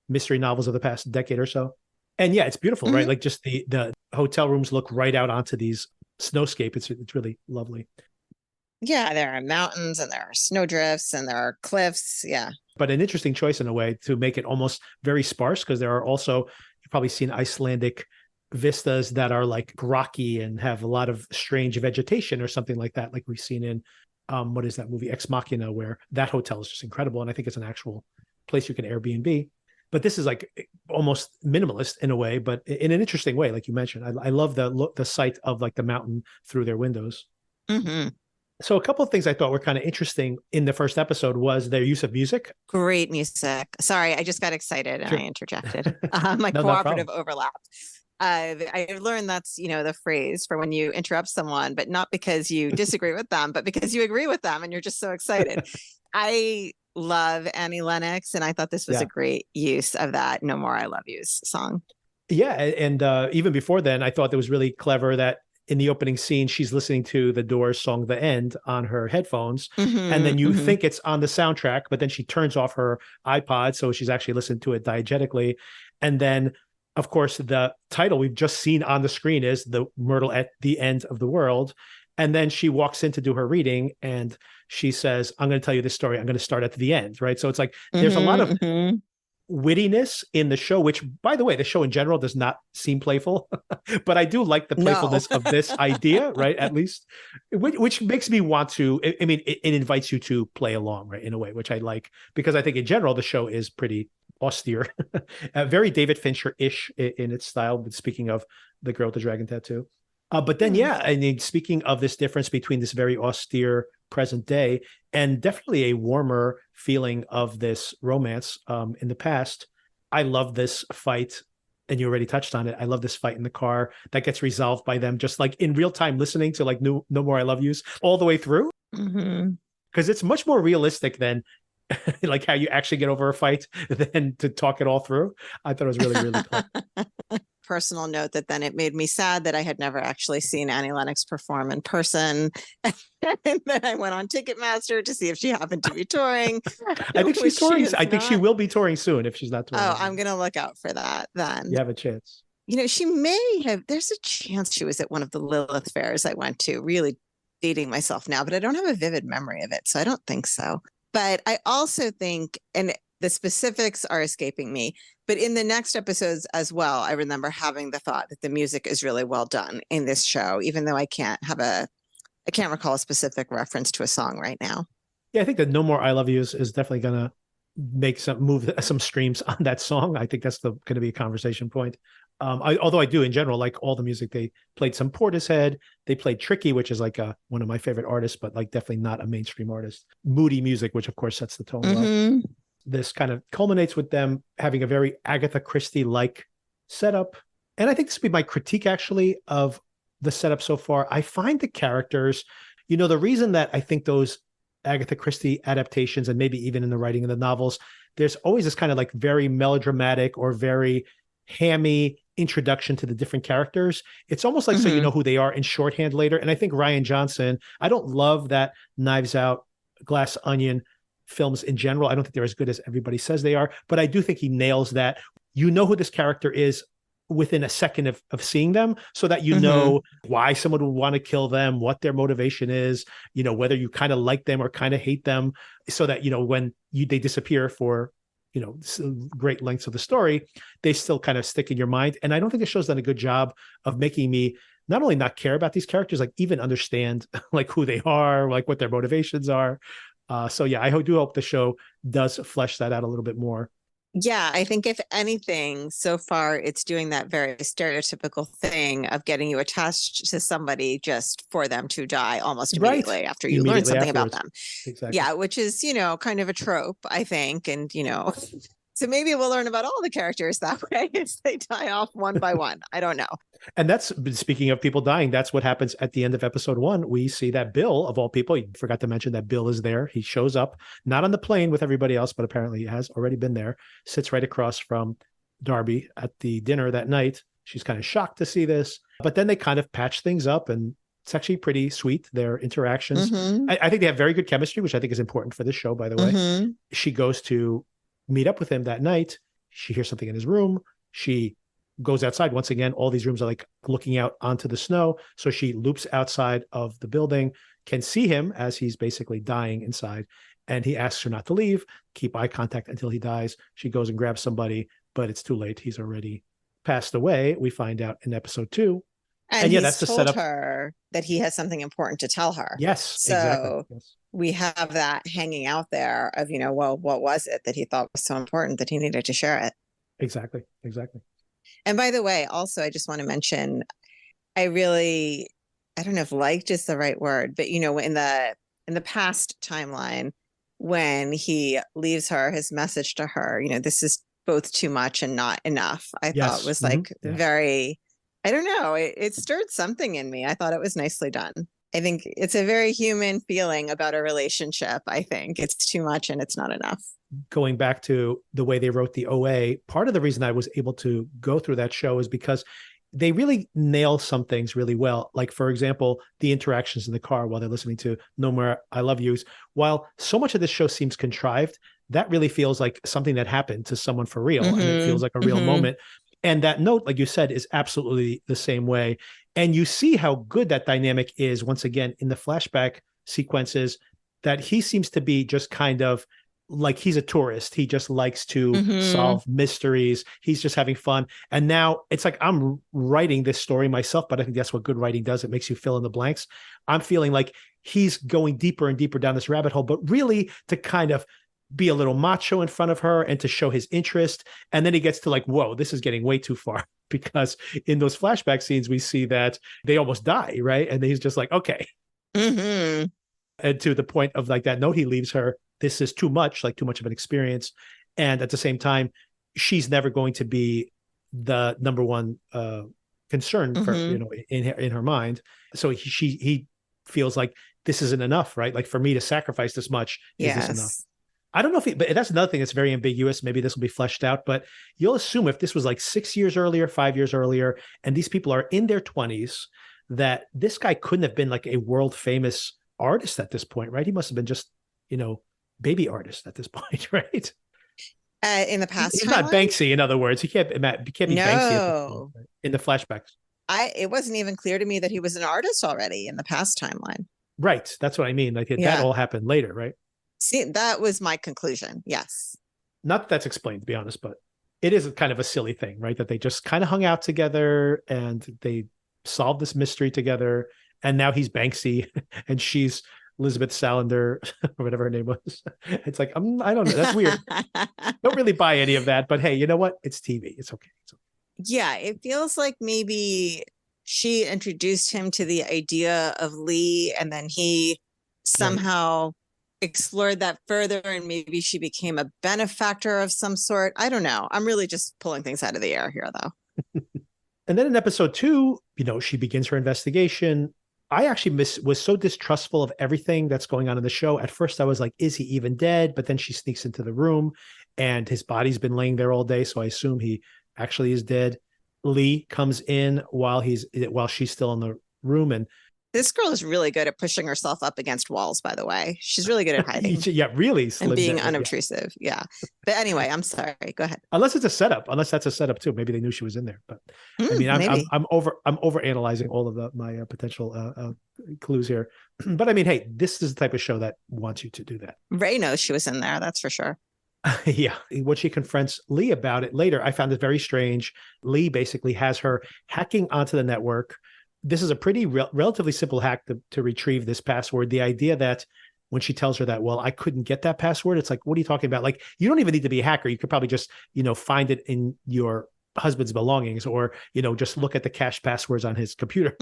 mystery novels of the past decade or so. And yeah, it's beautiful, right?
Mhm.
Like just the hotel rooms look right out onto these snowscape. It's really lovely.
Yeah, there are mountains and there are snowdrifts and there are cliffs. Yeah.
But an interesting choice in a way to make it almost very sparse because there are also you've probably seen Icelandic vistas that are like rocky and have a lot of strange vegetation or something like that, like we've seen in what is that movie Ex Machina, where that hotel is just incredible, and I think it's an actual place you can Airbnb. But this is like almost minimalist in a way, but in an interesting way, like you mentioned. I love the sight of like the mountain through their windows.
Hmm.
So a couple of things I thought were kind of interesting in the first episode was their use of music.
Great music. Sorry, I just got excited and I
Sure.
interjected. My
No, not a
cooperative
problem.
overlap. I've learned that's, the phrase for when you interrupt someone, but not because you disagree with them, but because you agree with them and you're just so excited. I love Annie Lennox, and I thought this was a
Yeah.
great use of that "No More I Love Yous" song.
Yeah, and even before then, I thought it was really clever that in the opening scene, she's listening to the Doors song "The End" on her headphones, and
Hmm.
then you
Hmm.
think it's on the soundtrack, but then she turns off her iPod, so she's actually listening to it diegetically, and then. Of course, the title we've just seen on the screen is "The Myrtle at the End of the World." And then she walks in to do her reading and she says, I'm going to tell you this story. I'm going to start at the end. Right. So it's like there's a lot
Hmm.
of
Hmm.
wittiness in the show, which, by the way, the show in general does not seem playful, but I do like the
No.
playfulness of this idea, right? At least, which makes me want to. I mean, it invites you to play along, right, in a way, which I like because I think in general the show is pretty austere, very David Fincher-ish in its style. But speaking of the girl with the dragon tattoo, but then
Hmm.
yeah, I mean, speaking of this difference between this very austere present day and definitely a warmer feeling of this romance in the past. I love this fight, and you already touched on it. I love this fight in the car that gets resolved by them just like in real time, listening to like No More I Love Yous all the way through
Hmm.
because it's much more realistic than like how you actually get over a fight than to talk it all through. I thought it was really clever.
Personal note that then it made me sad that I had never actually seen Annie Lennox perform in person. And then I went on Ticketmaster to see if she happened to be touring,
I think she's
which she
touring.
is
I think she
not.
will be touring soon if she's not touring
Oh, I'm
already.
going to look out for that then.
You have a chance.
She may have, there's a chance she was at one of the Lilith fairs I went to, really dating myself now, but I don't have a vivid memory of it. So I don't think so. But I also think, and the specifics are escaping me, but in the next episodes as well, I remember having the thought that the music is really well done in this show, even though I can't recall a specific reference to a song right now.
Yeah, I think that No More I Love You is definitely gonna make some streams on that song. I think that's going to be a conversation point. Although I do in general like all the music. They played some Portishead. They played Tricky, which is like one of my favorite artists, but like definitely not a mainstream artist. Moody music, which of course sets the tone well.
Mm-hmm.
This kind of culminates with them having a very Agatha Christie-like setup. And I think this would be my critique, actually, of the setup so far. I find the characters, the reason that I think those Agatha Christie adaptations, and maybe even in the writing of the novels, there's always this kind of like very melodramatic or very hammy introduction to the different characters. It's almost like so you know who they are in shorthand later. And I think Rian Johnson, I don't love that Knives Out, Glass Onion films in general. I don't think they're as good as everybody says they are, but I do think he nails that. You know who this character is within a second of seeing them, so that you know why someone would want to kill them, what their motivation is, whether you kind of like them or kind of hate them, so that, when they disappear for, great lengths of the story, they still kind of stick in your mind. And I don't think the show's done a good job of making me not only not care about these characters, like even understand like who they are, like what their motivations are. So yeah, I do hope the show does flesh that out a little bit more.
Yeah, I think if anything, so far it's doing that very stereotypical thing of getting you attached to somebody just for them to die almost
Right.
immediately after you learn
Immediately
something about
afterwards.
them.
Exactly.
Yeah, which is, kind of a trope, I think. And, so maybe we'll learn about all the characters that way as they die off one by one. I don't know.
And that's, speaking of people dying, that's what happens at the end of episode 1. We see that Bill, of all people, you forgot to mention that Bill is there. He shows up, not on the plane with everybody else, but apparently he has already been there, sits right across from Darby at the dinner that night. She's kind of shocked to see this, but then they kind of patch things up, and it's actually pretty sweet, their interactions. I think they have very good chemistry, which I think is important for this show, by the way. She goes to meet up with him that night. She hears something in his room. She goes outside. Once again, all these rooms are like looking out onto the snow. So she loops outside of the building, can see him as he's basically dying inside. And he asks her not to leave, keep eye contact until he dies. She goes and grabs somebody, but it's too late. He's already passed away. We find out in episode 2.
And
yeah,
he's
that's the
told
setup.
her that he has something important to tell her.
Yes,
so
exactly. Yes.
We have that hanging out there of, well, what was it that he thought was so important that he needed to share it?
Exactly.
And by the way, also, I just want to mention, I don't know if liked is the right word, but in the past timeline, when he leaves her, his message to her, this is both too much and not enough, I thought was like very, I don't know, it stirred something in me. I thought it was nicely done. I think it's a very human feeling about a relationship. I think it's too much and it's not enough.
Going back to the way they wrote the OA, part of the reason I was able to go through that show is because they really nail some things really well. Like, for example, the interactions in the car while they're listening to No More I Love Yous. While so much of this show seems contrived, that really feels like something that happened to someone for real. And it feels like a real moment. And that note, like you said, is absolutely the same way. And you see how good that dynamic is, once again, in the flashback sequences, that he seems to be just kind of like he's a tourist. He just likes to solve mysteries. He's just having fun. And now it's like I'm writing this story myself, but I think that's what good writing does. It makes you fill in the blanks. I'm feeling like he's going deeper and deeper down this rabbit hole, but really to kind of be a little macho in front of her and to show his interest. And then he gets to like, whoa, this is getting way too far, because in those flashback scenes, we see that they almost die, right? And he's just like, okay. And to the point of like that note, he leaves her, this is too much, like too much of an experience. And at the same time, she's never going to be the number one concern for, in her mind. So he feels like this isn't enough, right? Like, for me to sacrifice this much, is this enough? I don't know but that's another thing that's very ambiguous. Maybe this will be fleshed out, but you'll assume if this was like 6 years earlier, 5 years earlier, and these people are in their 20s, that this guy couldn't have been like a world famous artist at this point, right? He must have been just, baby artist at this point, right?
In the past,
he's not Banksy. In other words, he can't be Banksy at this point, right? In the flashbacks.
It wasn't even clear to me that he was an artist already in the past timeline.
Right. That's what I mean. Like that all happened later, right?
See, that was my conclusion. Yes.
Not that that's explained, to be honest, but it is kind of a silly thing, right? That they just kind of hung out together and they solved this mystery together. And now he's Banksy and she's Elizabeth Salander, or whatever her name was. It's like, I don't know. That's weird. Don't really buy any of that. But hey, you know what? It's TV. It's okay.
Yeah, it feels like maybe she introduced him to the idea of Lee, and then he somehow explored that further and maybe she became a benefactor of some sort. I don't know. I'm really just pulling things out of the air here, though.
And then in episode 2, she begins her investigation. I actually was so distrustful of everything that's going on in the show. At first, I was like, is he even dead? But then she sneaks into the room and his body's been laying there all day. So I assume he actually is dead. Lee comes in while she's still in the room. And
this girl is really good at pushing herself up against walls, by the way. She's really good at hiding.
Yeah, really.
And being unobtrusive. Yeah. But anyway, I'm sorry. Go ahead.
Unless it's a setup. Unless that's a setup too. Maybe they knew she was in there. But I mean, I'm over analyzing all of my potential clues here. But I mean, hey, this is the type of show that wants you to do that.
Ray knows she was in there. That's for sure.
Yeah. When she confronts Lee about it later, I found it very strange. Lee basically has her hacking onto the network. This is a pretty relatively simple hack to retrieve this password. The idea that when she tells her that, well, I couldn't get that password, it's like, what are you talking about? Like, you don't even need to be a hacker. You could probably just, find it in your husband's belongings, or, just look at the cached passwords on his computer.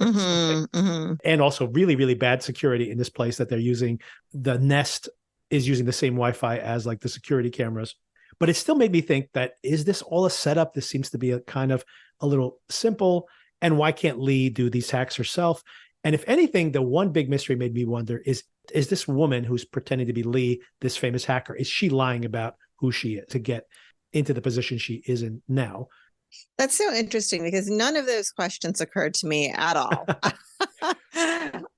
And also really, really bad security in this place that they're using. The Nest is using the same Wi-Fi as like the security cameras. But it still made me think that, is this all a setup? This seems to be a kind of a little simple. And why can't Lee do these hacks herself? And if anything, the one big mystery made me wonder is this woman who's pretending to be Lee, this famous hacker, is she lying about who she is to get into the position she is in now?
That's so interesting, because none of those questions occurred to me at all.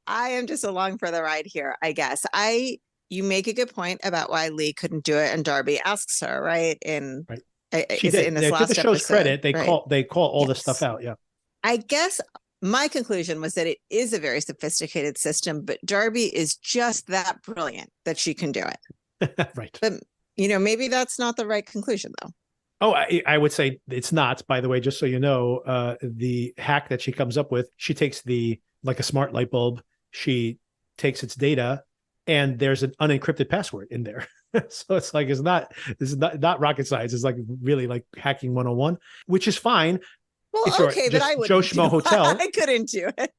I am just along for the ride here, I guess. You make a good point about why Lee couldn't do it, and Darby asks her, right?
Right.
She did. In this last
to the show's
episode,
credit, they call all this stuff out. Yeah.
I guess my conclusion was that it is a very sophisticated system, but Darby is just that brilliant that she can do it.
Right.
But, maybe that's not the right conclusion, though.
Oh, I would say it's not, by the way, just so you know, the hack that she comes up with, she takes like a smart light bulb, she takes its data, and there's an unencrypted password in there. So it's like, this is not rocket science. It's like really like hacking 101, which is fine.
Well, okay, but I would
Joe Schmo Hotel.
I couldn't do it.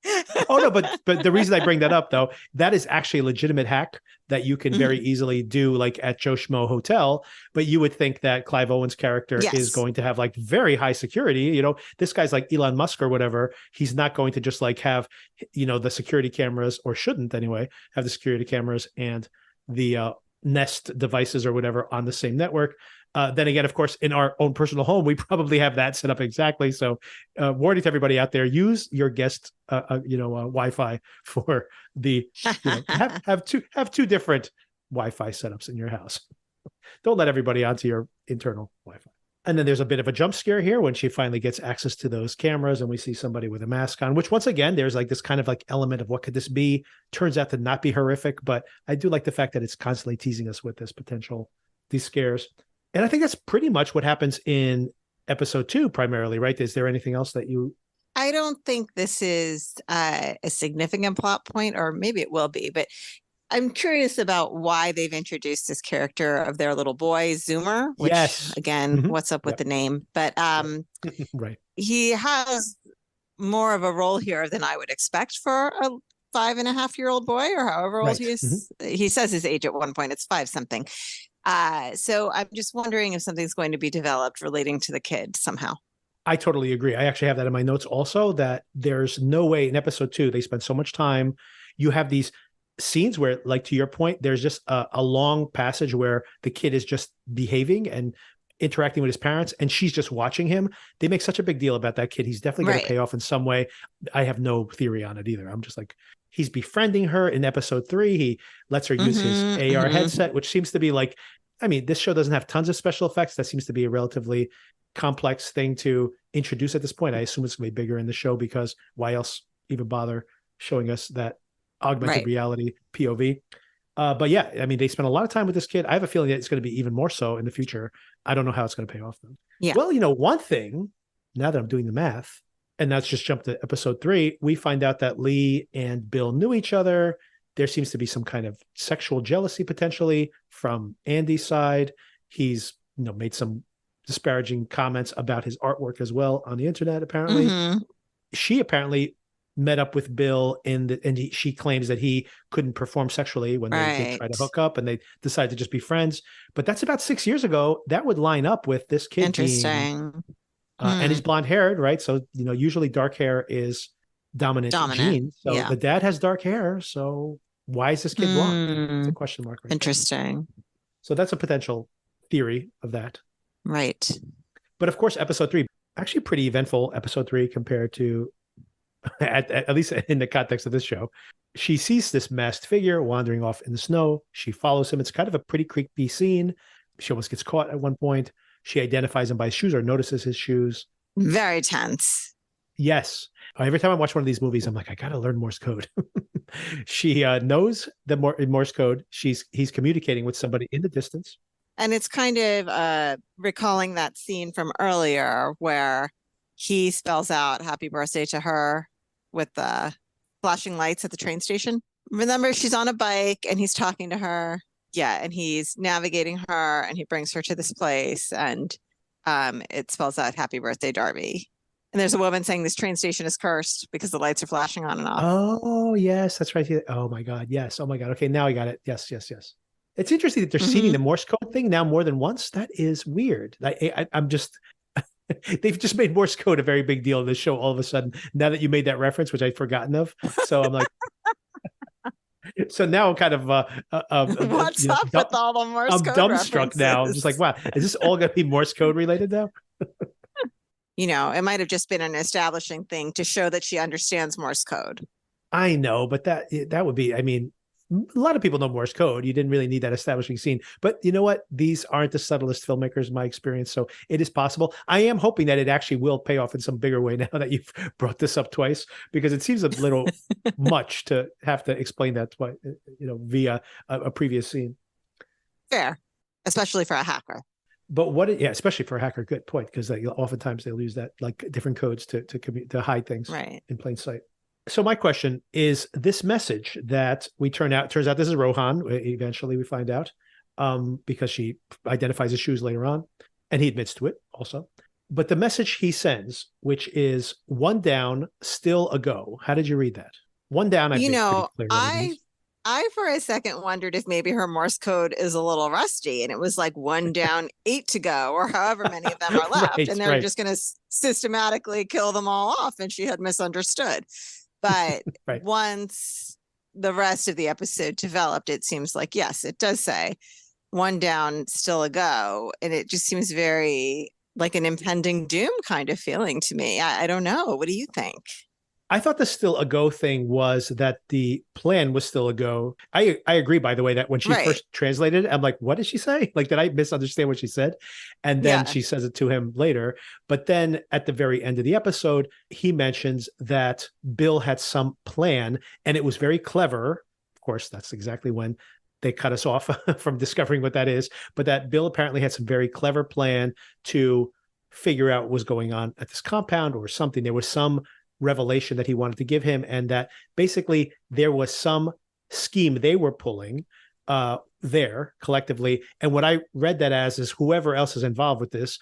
Oh no, but the reason I bring that up though, that is actually a legitimate hack that you can very easily do, like at Joe Schmo Hotel. But you would think that Clive Owen's character is going to have like very high security. This guy's like Elon Musk or whatever. He's not going to just like have, the security cameras, or shouldn't anyway, have the security cameras and the Nest devices or whatever on the same network. Then again, of course, in our own personal home, we probably have that set up exactly. So, warning to everybody out there: use your guest, Wi-Fi for the. Have two different Wi-Fi setups in your house. Don't let everybody onto your internal Wi-Fi. And then there's a bit of a jump scare here when she finally gets access to those cameras, and we see somebody with a mask on. Which, once again, there's like this kind of like element of what could this be? Turns out to not be horrific, but I do like the fact that it's constantly teasing us with these scares. And I think that's pretty much what happens in episode 2 primarily, right? Is there anything else that you...
I don't think this is a significant plot point, or maybe it will be, but I'm curious about why they've introduced this character of their little boy, Zoomer, which again, what's up with the name? But
right.
He has more of a role here than I would expect for a 5.5-year-old boy, or however old he is. He says his age at one point, it's 5 something. So I'm just wondering if something's going to be developed relating to the kid somehow.
I totally agree. I actually have that in my notes also, that there's no way in episode 2, they spend so much time. You have these scenes where, like, to your point, there's just a long passage where the kid is just behaving and interacting with his parents, and she's just watching him. They make such a big deal about that kid. He's definitely going to pay off in some way. I have no theory on it either. I'm just like, he's befriending her in episode 3. He lets her use his AR headset, which seems to be like, I mean, this show doesn't have tons of special effects. That seems to be a relatively complex thing to introduce at this point. I assume it's going to be bigger in the show, because why else even bother showing us that augmented reality POV? But yeah, I mean, they spent a lot of time with this kid. I have a feeling that it's going to be even more so in the future. I don't know how it's going to pay off though.
Yeah.
Well, one thing, now that I'm doing the math, and let's just jump to episode 3, we find out that Lee and Bill knew each other. There seems to be some kind of sexual jealousy potentially from Andy's side. He's, made some disparaging comments about his artwork as well on the internet, apparently. She apparently met up with Bill she claims that he couldn't perform sexually when they did try to hook up, and they decided to just be friends. But that's about 6 years ago. That would line up with this kid being
Interesting.
and he's blonde haired, right? So, usually dark hair is dominant gene. So
Yeah.
the dad has dark hair. So why is this kid blonde? It's a question mark. Right
Interesting.
there. So that's a potential theory of that.
Right.
But of course, episode 3, actually pretty eventful episode 3 compared to, at least in the context of this show. She sees this masked figure wandering off in the snow. She follows him. It's kind of a pretty creepy scene. She almost gets caught at one point. She identifies him by his shoes or notices his shoes.
Very tense.
Yes. Every time I watch one of these movies, I'm like, I got to learn Morse code. She knows the Morse code. He's communicating with somebody in the distance.
And it's kind of recalling that scene from earlier where he spells out happy birthday to her with the flashing lights at the train station. Remember, she's on a bike and he's talking to her. Yeah, and he's navigating her and he brings her to this place and it spells out happy birthday, Darby. And there's a woman saying this train station is cursed because the lights are flashing on and off.
Oh, yes, that's right. Oh, my God. Yes. Oh, my God. Okay, now I got it. Yes. It's interesting that they're seeing the Morse code thing now more than once. That is weird. I'm just, they've just made Morse code a very big deal in this show all of a sudden, now that you made that reference, which I'd forgotten of. So I'm like, so now I'm kind of,
what's up with all the Morse code
dumbstruck now. I'm just like, wow, is this all going to be Morse code related now?
It might have just been an establishing thing to show that she understands Morse code.
I know, but that would be, I mean, a lot of people know Morse code. You didn't really need that establishing scene. But you know what? These aren't the subtlest filmmakers, in my experience. So it is possible. I am hoping that it actually will pay off in some bigger way now that you've brought this up twice, because it seems a little much to have to explain that twice, via a previous scene.
Fair, especially for a hacker.
But especially for a hacker, good point, because oftentimes they'll use that, like different codes to hide things in plain sight. So my question is, this message that turns out this is Rohan. Eventually we find out, because she identifies his shoes later on, and he admits to it also. But the message he sends, which is 1 down, still a go. How did you read that? 1 down.
I for a second wondered if maybe her Morse code is a little rusty and it was like 1 down, 8 to go, or however many of them are left. And they're just going to systematically kill them all off. And she had misunderstood. But once the rest of the episode developed, it seems like, yes, it does say 1 down, still a go. And it just seems very like an impending doom kind of feeling to me. I don't know. What do you think?
I thought the still a go thing was that the plan was still a go. I agree, by the way, that when she first translated it, I'm like, what did she say? Like, did I misunderstand what she said? And then she says it to him later. But then at the very end of the episode, he mentions that Bill had some plan and it was very clever. Of course, that's exactly when they cut us off from discovering what that is. But that Bill apparently had some very clever plan to figure out what was going on at this compound or something. There was some revelation that he wanted to give him, and that basically there was some scheme they were pulling there collectively. And what I read that as is whoever else is involved with this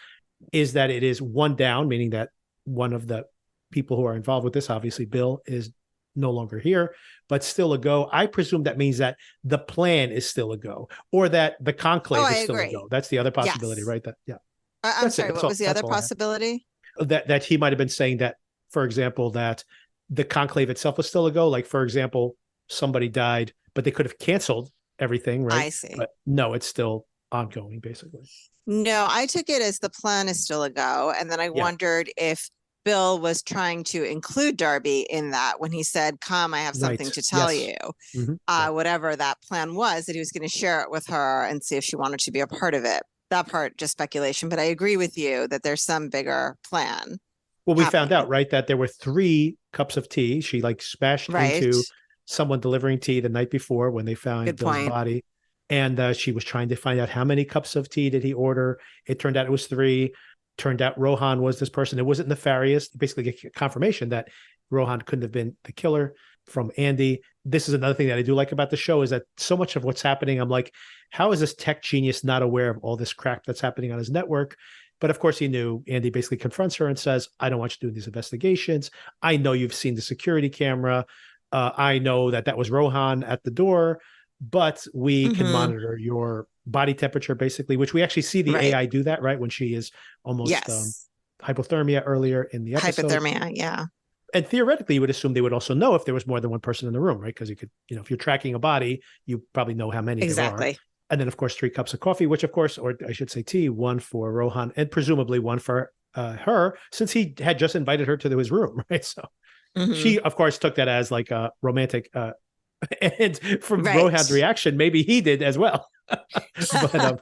is that it is 1 down, meaning that one of the people who are involved with this, obviously Bill, is no longer here, but still a go. I presume that means that the plan is still a go, or that the conclave is still a go. That's the other possibility, right?
I'm sorry, what was the other possibility?
That he might have been saying that, for example, that the conclave itself was still a go. Like, for example, somebody died, but they could have canceled everything, right?
I see.
But no, it's still ongoing, basically.
No, I took it as the plan is still a go. And then I wondered if Bill was trying to include Darby in that when he said, come, I have something to tell you. Whatever that plan was, that he was going to share it with her and see if she wanted to be a part of it. That part, just speculation. But I agree with you that there's some bigger plan.
Well, we found out, right, that there were 3 cups of tea. She smashed into someone delivering tea the night before when they found Bill's body. And she was trying to find out how many cups of tea did he order. It turned out it was 3. Turned out Rohan was this person. It wasn't nefarious. Basically get confirmation that Rohan couldn't have been the killer from Andy. This is another thing that I do like about the show, is that so much of what's happening, I'm like, how is this tech genius not aware of all this crap that's happening on his network? But of course he knew. Andy basically confronts her and says, I don't want you doing these investigations. I know you've seen the security camera. I know that was Rohan at the door, but we can monitor your body temperature, basically, which we actually see the
Right.
AI do that, right? When she is almost
Yes.
hypothermia earlier in the episode.
Hypothermia, yeah.
And theoretically, you would assume they would also know if there was more than one person in the room, right? Because you could, if you're tracking a body, you probably know how many there are.
Exactly.
And then, of course, 3 cups of coffee, which, of course, or I should say tea, 1 for Rohan and presumably 1 for her, since he had just invited her to his room, right? So she, of course, took that as like a romantic. And from Rohan's reaction, maybe he did as well. But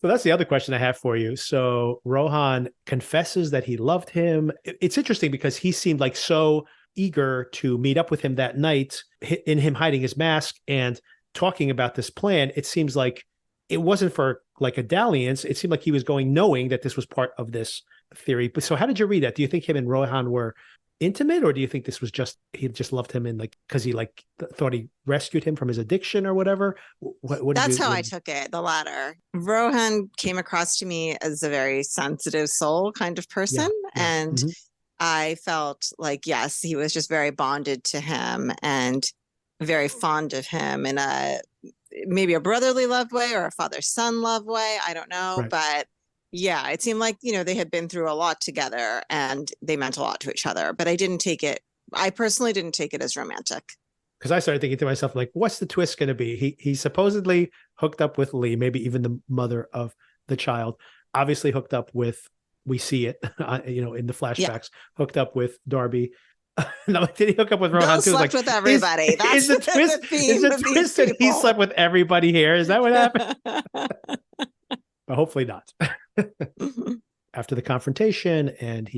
so that's the other question I have for you. So Rohan confesses that he loved him. It's interesting because he seemed like so eager to meet up with him that night, in him hiding his mask and talking about this plan. It seems like it wasn't for like a dalliance. It seemed like he was going knowing that this was part of this theory. But so how did you read that? Do you think him and Rohan were intimate, or do you think this was just he just loved him and like because he like thought he rescued him from his addiction or whatever?
That's how I took it, the latter. Rohan came across to me as a very sensitive soul kind of person, and I felt like, yes, he was just very bonded to him and very fond of him in a maybe a brotherly love way or a father-son love way, I don't know, but yeah, it seemed like, they had been through a lot together and they meant a lot to each other, but I personally didn't take it as romantic.
Because I started thinking to myself, like, what's the twist going to be? He supposedly hooked up with Lee, maybe even the mother of the child, obviously hooked up with, we see it, in the flashbacks, hooked up with Darby. No, did he hook up with Rohan too?
Slept with everybody. That's
the twist. Is the twist that he slept with everybody here? Is that what happened? But hopefully not. After the confrontation, and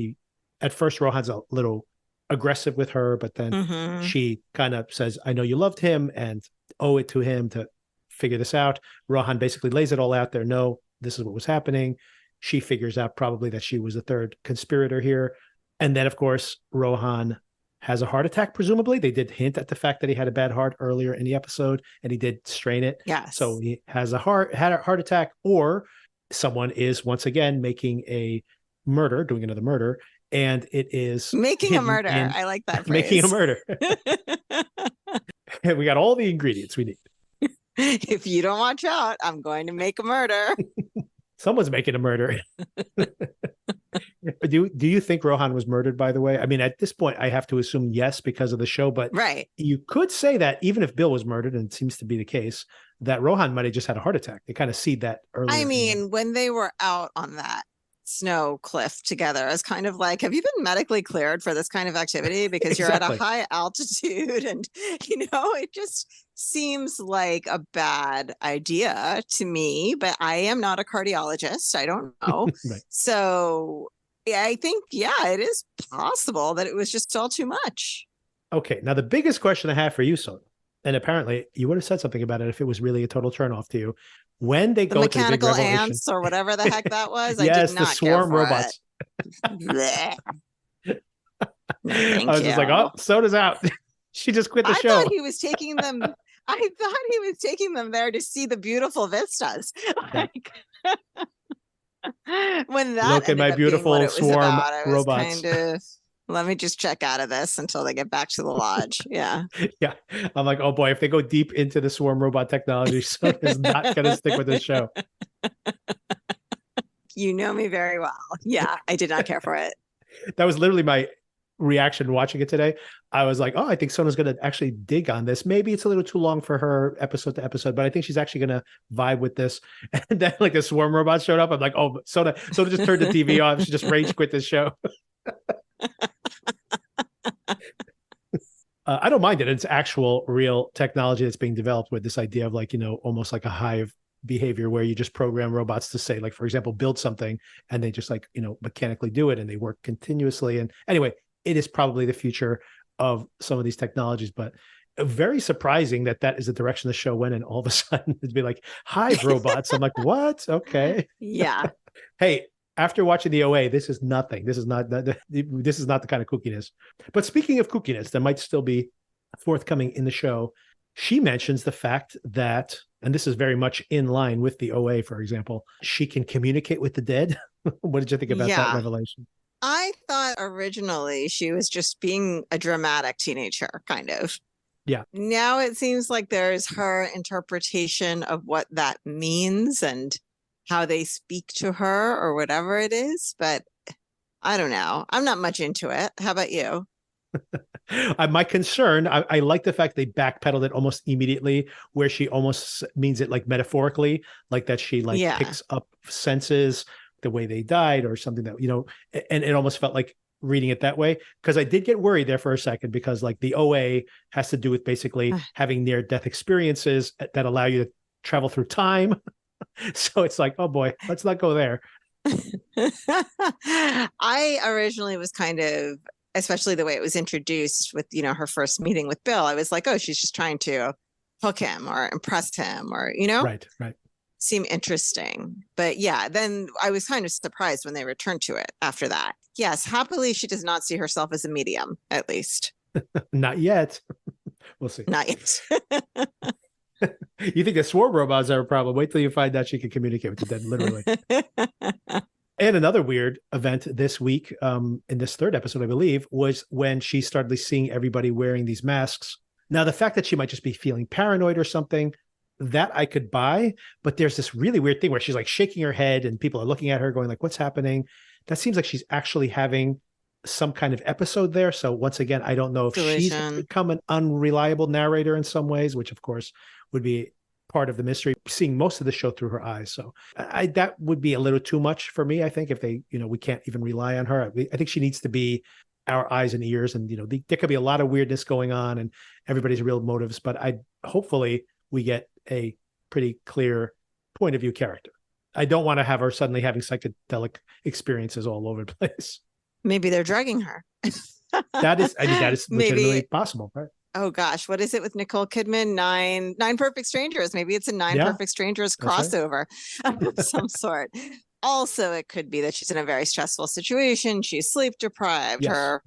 at first Rohan's a little aggressive with her, but then she kind of says, I know you loved him and owe it to him to figure this out. Rohan basically lays it all out there. No, this is what was happening. She figures out probably that she was the third conspirator here. And then, of course, Rohan has a heart attack, presumably. They did hint at the fact that he had a bad heart earlier in the episode, and he did strain it.
Yes.
So he had a heart attack, or someone is once again making a murder, doing another murder, and it is
making a murder. I like that phrase.
Making a murder. We got all the ingredients we need.
If you don't watch out, I'm going to make a murder.
Someone's making a murder. Do you think Rohan was murdered, by the way? I mean, at this point, I have to assume yes because of the show, but you could say that even if Bill was murdered, and it seems to be the case, that Rohan might have just had a heart attack. They kind of see that earlier.
I mean, when they were out on that snow cliff together, it's kind of like, have you been medically cleared for this kind of activity? Because you're at a high altitude and, it just seems like a bad idea to me, but I am not a cardiologist. I don't know. So I think, it is possible that it was just all too much.
Okay. Now, the biggest question I have for you, Sona, and apparently you would have said something about it if it was really a total turnoff to you. When they go to the
mechanical ants or whatever the heck that was,
yes,
I did not
the swarm robots.
No,
I was just like, oh, Sona's out. She just quit the show.
I thought he was taking them. I thought he was taking them there to see the beautiful vistas. When that
look at my beautiful swarm robots.
Let me just check out of this until they get back to the lodge. Yeah.
Yeah. I'm like, oh boy, if they go deep into the swarm robot technology, Sona's not going to stick with this show.
You know me very well. Yeah. I did not care for it.
That was literally my reaction watching it today. I was like, oh, I think Sona's going to actually dig on this. Maybe it's a little too long for her episode to episode, but I think she's actually going to vibe with this. And then like the swarm robot showed up. I'm like, oh, Sona just turned the TV off. She just rage quit this show. I don't mind it. It's actual real technology that's being developed with this idea of like, almost like a hive behavior where you just program robots to say, like, for example, build something and they just like, mechanically do it and they work continuously. And anyway, it is probably the future of some of these technologies, but very surprising that is the direction the show went. And all of a sudden it'd be like hive robots. I'm like, what? Okay.
Yeah.
Hey, after watching the OA, this is nothing. This is not the kind of kookiness. But speaking of kookiness, that might still be forthcoming in the show. She mentions the fact that and this is very much in line with the OA, for example, she can communicate with the dead. What did you think about that
Yeah.
revelation?
I thought originally she was just being a dramatic teenager, kind of.
Yeah.
Now it seems like there's her interpretation of what that means and how they speak to her or whatever it is. But I don't know. I'm not much into it. How about you?
My concern, I like the fact they backpedaled it almost immediately, where she almost means it like metaphorically, like that she like
Yeah.
picks up senses the way they died or something that, and it almost felt like reading it that way. Because I did get worried there for a second, because like the OA has to do with basically having near death experiences that allow you to travel through time. So it's like, oh boy, let's not go there.
I originally was kind of, especially the way it was introduced with, her first meeting with Bill, I was like, oh, she's just trying to hook him or impress him or,
Right, right.
seem interesting. But yeah, then I was kind of surprised when they returned to it after that. Yes, happily, she does not see herself as a medium, at least.
Not yet. We'll see.
Not yet.
You think the swarm robots are a problem? Wait till you find out she can communicate with the dead, literally. And another weird event this week, in this third episode, I believe, was when she started seeing everybody wearing these masks. Now, the fact that she might just be feeling paranoid or something, that I could buy. But there's this really weird thing where she's like shaking her head and people are looking at her going like, what's happening? That seems like she's actually having some kind of episode there. So once again, I don't know if she's become an unreliable narrator in some ways, which of course would be part of the mystery, seeing most of the show through her eyes. So that would be a little too much for me. I think if they, we can't even rely on her. I think she needs to be our eyes and ears, and there could be a lot of weirdness going on and everybody's real motives, but hopefully we get a pretty clear point of view character. I don't want to have her suddenly having psychedelic experiences all over the place.
Maybe they're drugging her.
That is legitimately possible, right?
Oh gosh, what is it with Nicole Kidman? Nine Perfect Strangers. Maybe it's a Perfect Strangers crossover of some sort. Also, it could be that she's in a very stressful situation. She's sleep deprived.
Yes.
Her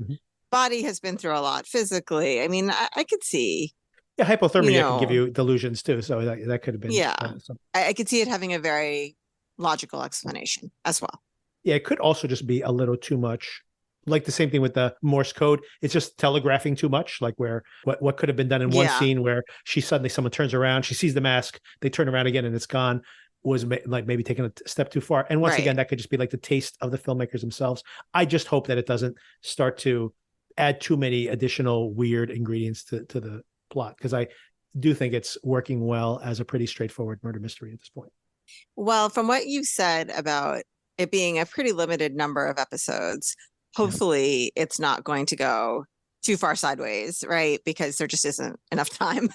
body has been through a lot physically. I mean, I could see.
Yeah, hypothermia can give you delusions too. So that could have been.
Yeah, I could see it having a very logical explanation as well.
Yeah, it could also just be a little too much. Like the same thing with the Morse code. It's just telegraphing too much, like where what could have been done in one scene where someone turns around, she sees the mask, they turn around again and it's gone, was like maybe taking a step too far. And once again, that could just be like the taste of the filmmakers themselves. I just hope that it doesn't start to add too many additional weird ingredients to the plot, because I do think it's working well as a pretty straightforward murder mystery at this point.
Well, from what you've said about it being a pretty limited number of episodes, hopefully it's not going to go too far sideways, right? Because there just isn't enough time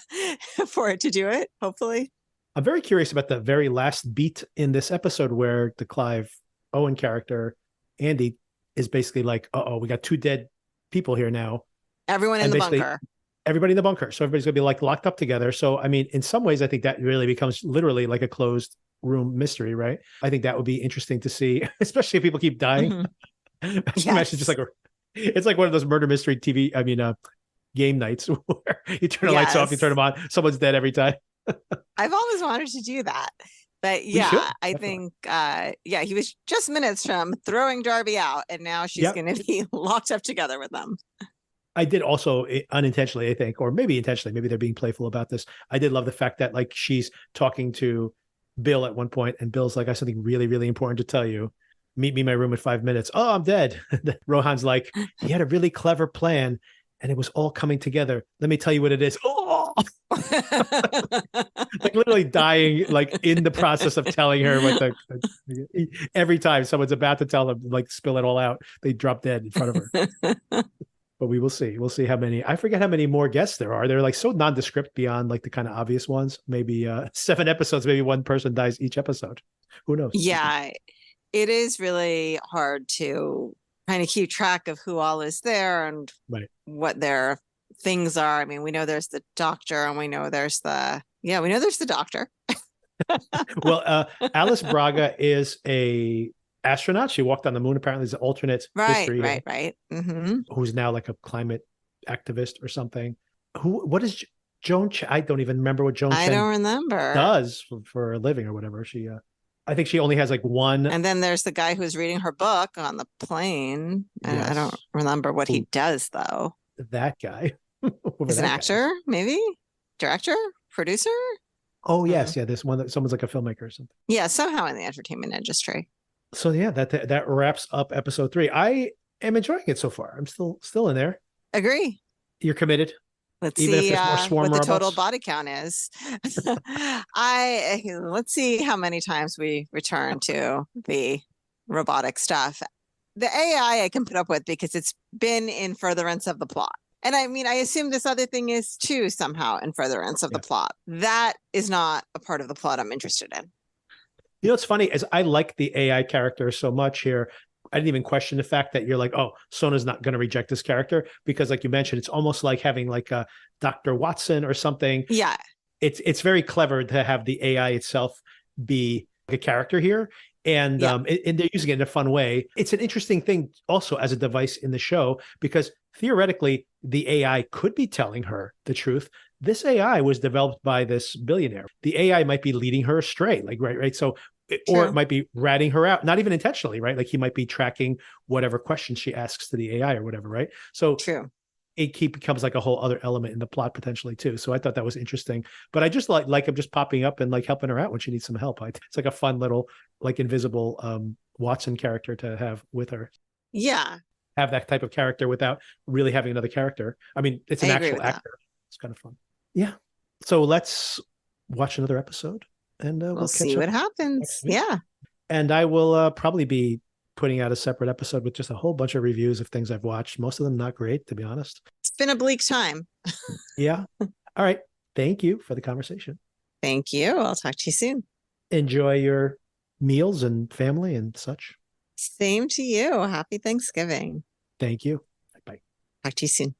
for it to do it, hopefully.
I'm very curious about the very last beat in this episode where the Clive Owen character, Andy, is basically like, uh-oh, we got two dead people here now.
Everyone in the bunker.
Everybody in the bunker. So everybody's going to be like locked up together. So, I mean, in some ways, I think that really becomes literally like a closed room mystery, right? I think that would be interesting to see, especially if people keep dying. Mm-hmm. Imagine just like it's like one of those murder mystery TV, game nights where you turn the lights off, you turn them on, someone's dead every time.
I've always wanted to do that. But I think he was just minutes from throwing Darby out, and now she's going to be locked up together with them.
I did also unintentionally, I think, or maybe intentionally, maybe they're being playful about this. I did love the fact that like she's talking to Bill at one point, and Bill's like, I have something really, really important to tell you. Meet me in my room in 5 minutes. Oh, I'm dead. Rohan's like, he had a really clever plan and it was all coming together. Let me tell you what it is. Oh, like literally dying, like in the process of telling her what every time someone's about to tell them, like spill it all out, they drop dead in front of her. But we will see. We'll see how many. I forget how many more guests there are. They're like so nondescript beyond like the kind of obvious ones. Maybe 7 episodes, maybe one person dies each episode. Who knows?
Yeah. It is really hard to kind of keep track of who all is there and what their things are. I mean, we know there's the doctor and we know there's the doctor.
Well, Alice Braga is a astronaut. She walked on the moon. Apparently there's an alternate history.
Right. Mm-hmm.
Who's now like a climate activist or something. What is I don't even remember what Joan
I don't
Chen
remember.
does for a living or whatever. I think she only has like one.
And then there's the guy who's reading her book on the plane. And I don't
Yes,
remember what he
who
does though.
that guy, whoever
He's an
that guy is.
actor, maybe? Director? Producer?
Oh
Hmm.
yes, yeah, this one that someone's like a filmmaker or something.
Yeah, somehow in the entertainment industry.
So yeah, that wraps up episode 3. I am enjoying it so far. I'm still in there.
Agree.
You're committed,
Let's
even if
see
there's more swarm
what the total
robots.
body count is. Let's see how many times we return to the robotic stuff. The AI I can put up with because it's been in furtherance of the plot. And I mean, I assume this other thing is too somehow in furtherance of the
Yeah.
plot. That is not a part of the plot I'm interested in.
You know what's funny is I like the AI character so much here. I didn't even question the fact that you're like, oh, Sona's not going to reject this character because, like you mentioned, it's almost like having like a Dr. Watson or something.
Yeah.
It's very clever to have the AI itself be a character here, and
Yeah.
and they're using it in a fun way. It's an interesting thing also as a device in the show because theoretically the AI could be telling her the truth. This AI was developed by this billionaire. The AI might be leading her astray, like right. So, or it
True.
might be ratting her out, not even intentionally, right? Like he might be tracking whatever questions she asks to the AI or whatever, right? So
True.
it becomes like a whole other element in the plot potentially too. So I thought that was interesting. But I just like him just popping up and like helping her out when she needs some help. It's like a fun little like invisible Watson character to have with her.
Yeah.
Have that type of character without really having another character. I mean, it's
I
an
agree
actual
with that.
actor. It's kind of fun. Yeah. So let's watch another episode and
We'll
we'll catch
see
up
what happens.
next week.
Yeah.
And I will probably be putting out a separate episode with just a whole bunch of reviews of things I've watched. Most of them not great, to be honest.
It's been a bleak time.
Yeah. All right. Thank you for the conversation.
Thank you. I'll talk to you soon.
Enjoy your meals and family and such.
Same to you. Happy Thanksgiving.
Thank you. Bye.
Talk to you soon.